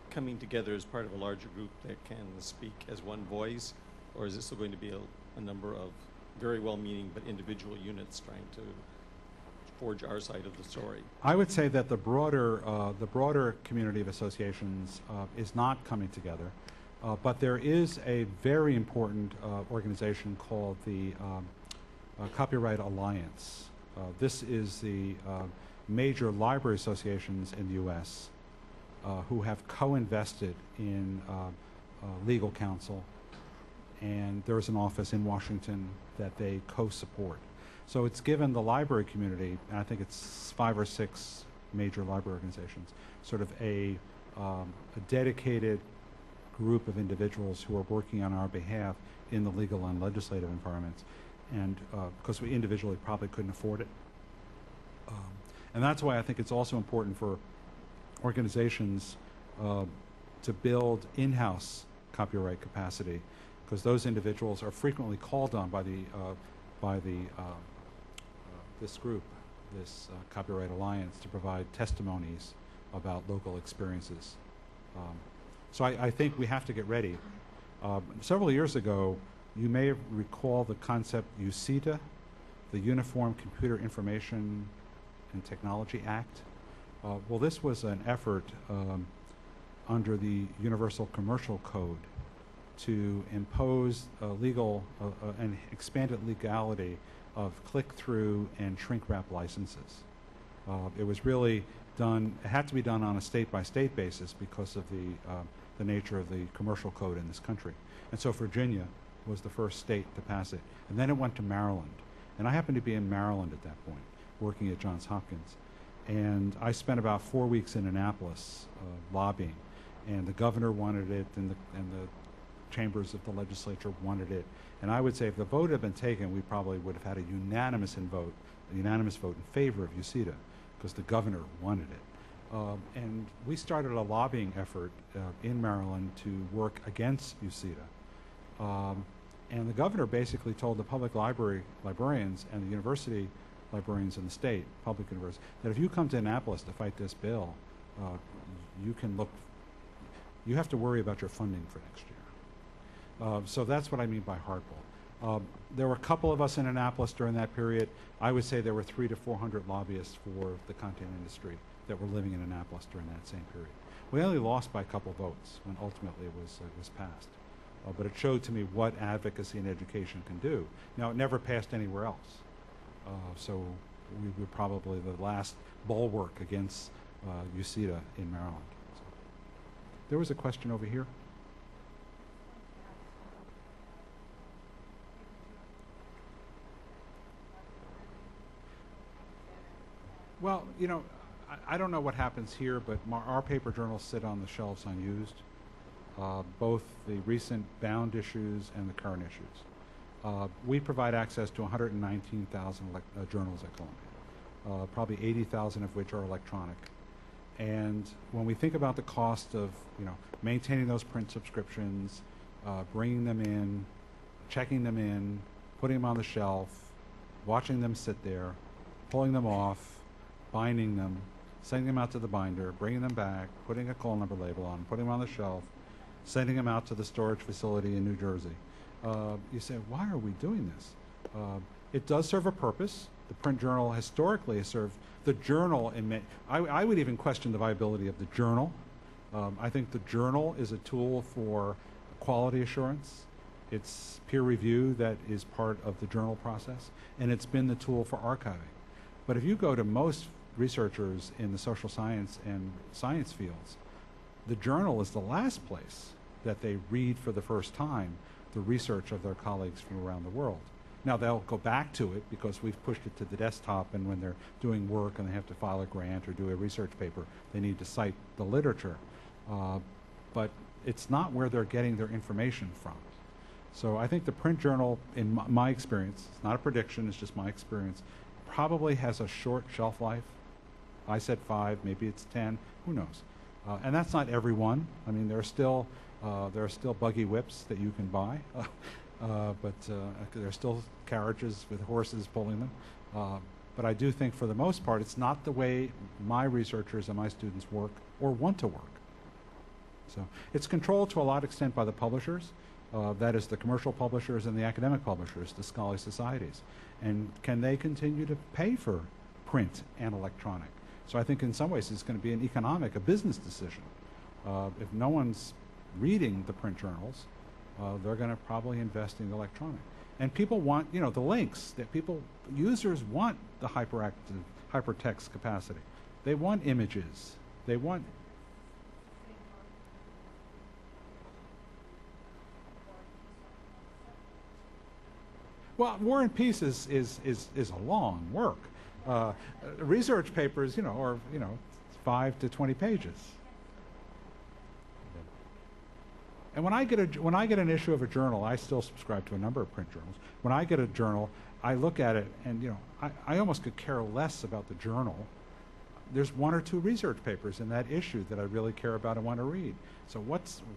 coming together as part of a larger group that can speak as one voice, or is it still going to be a number of very well-meaning but individual units trying to forge our side of the story? I would say that the broader community of associations is not coming together, but there is a very important organization called the Copyright Alliance. This is the major library associations in the U.S. Who have co-invested in legal counsel, and there is an office in Washington that they co-support. So it's given the library community, and I think it's 5 or 6 major library organizations, sort of a dedicated group of individuals who are working on our behalf in the legal and legislative environments, and because we individually probably couldn't afford it. And that's why I think it's also important for organizations to build in-house copyright capacity, because those individuals are frequently called on by this group, this Copyright Alliance, to provide testimonies about local experiences. So I think we have to get ready. Several years ago, you may recall the concept UCITA, the Uniform Computer Information and Technology Act. Well, this was an effort under the Universal Commercial Code to impose legal and expanded legality of click-through and shrink-wrap licenses. It was really done, it had to be done on a state-by-state basis because of the nature of the commercial code in this country. And so Virginia was the first state to pass it. And then it went to Maryland. And I happened to be in Maryland at that point, working at Johns Hopkins. And I spent about 4 weeks in Annapolis lobbying. And the governor wanted it, and the chambers of the legislature wanted it. And I would say if the vote had been taken, we probably would have had a unanimous vote in favor of UCETA, because the governor wanted it. And we started a lobbying effort in Maryland to work against UCETA. And the governor basically told the public librarians and the university librarians in the state, public universities, that if you come to Annapolis to fight this bill, you have to worry about your funding for next year. So that's what I mean by hardball. There were a couple of us in Annapolis during that period. I would say there were 300 to 400 lobbyists for the content industry that were living in Annapolis during that same period. We only lost by a couple votes when ultimately it was passed. But it showed to me what advocacy and education can do. Now, it never passed anywhere else. So we were probably the last bulwark against UCETA in Maryland. So. There was a question over here. Well, you know, I don't know what happens here, but our paper journals sit on the shelves unused, both the recent bound issues and the current issues. We provide access to 119,000 journals at Columbia, probably 80,000 of which are electronic. And when we think about the cost of, you know, maintaining those print subscriptions, bringing them in, checking them in, putting them on the shelf, watching them sit there, pulling them off, binding them, sending them out to the binder, bringing them back, putting a call number label on, putting them on the shelf, sending them out to the storage facility in New Jersey. You say, why are we doing this? It does serve a purpose. The print journal historically has served the journal. I would even question the viability of the journal. I think the journal is a tool for quality assurance. It's peer review that is part of the journal process, and it's been the tool for archiving. But if you go to most researchers in the social science and science fields, the journal is the last place that they read for the first time the research of their colleagues from around the world. Now, they'll go back to it because we've pushed it to the desktop, and when they're doing work and they have to file a grant or do a research paper, they need to cite the literature. But it's not where they're getting their information from. So I think the print journal, in my experience, it's not a prediction, it's just my experience, probably has a short shelf life. I said 5, maybe it's 10, who knows? And that's not everyone. I mean, there are still buggy whips that you can buy, but there are still carriages with horses pulling them. But I do think for the most part, it's not the way my researchers and my students work or want to work. So it's controlled to a large extent by the publishers. That is the commercial publishers and the academic publishers, the scholarly societies. And can they continue to pay for print and electronic? So I think in some ways it's going to be an economic, a business decision. If no one's reading the print journals, they're going to probably invest in electronic. And people want, you know, the links that users want the hypertext capacity. They want images. They want. Well, War and Peace is a long work. Research papers, you know, are 5 to 20 pages. And when I get an issue of a journal, I still subscribe to a number of print journals. When I get a journal, I look at it, and I almost could care less about the journal. There's 1 or 2 research papers in that issue that I really care about and want to read. So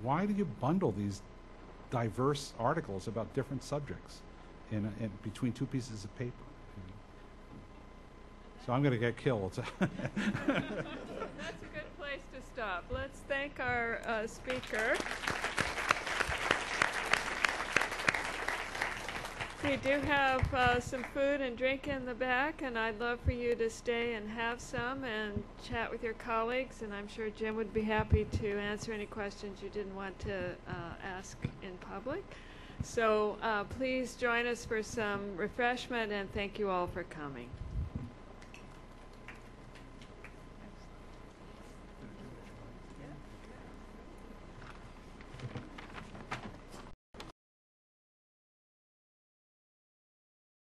why do you bundle these diverse articles about different subjects in between 2 pieces of paper? So I'm going to get killed. That's a good place to stop. Let's thank our speaker. We do have some food and drink in the back, and I'd love for you to stay and have some and chat with your colleagues, and I'm sure Jim would be happy to answer any questions you didn't want to ask in public. So please join us for some refreshment, and thank you all for coming.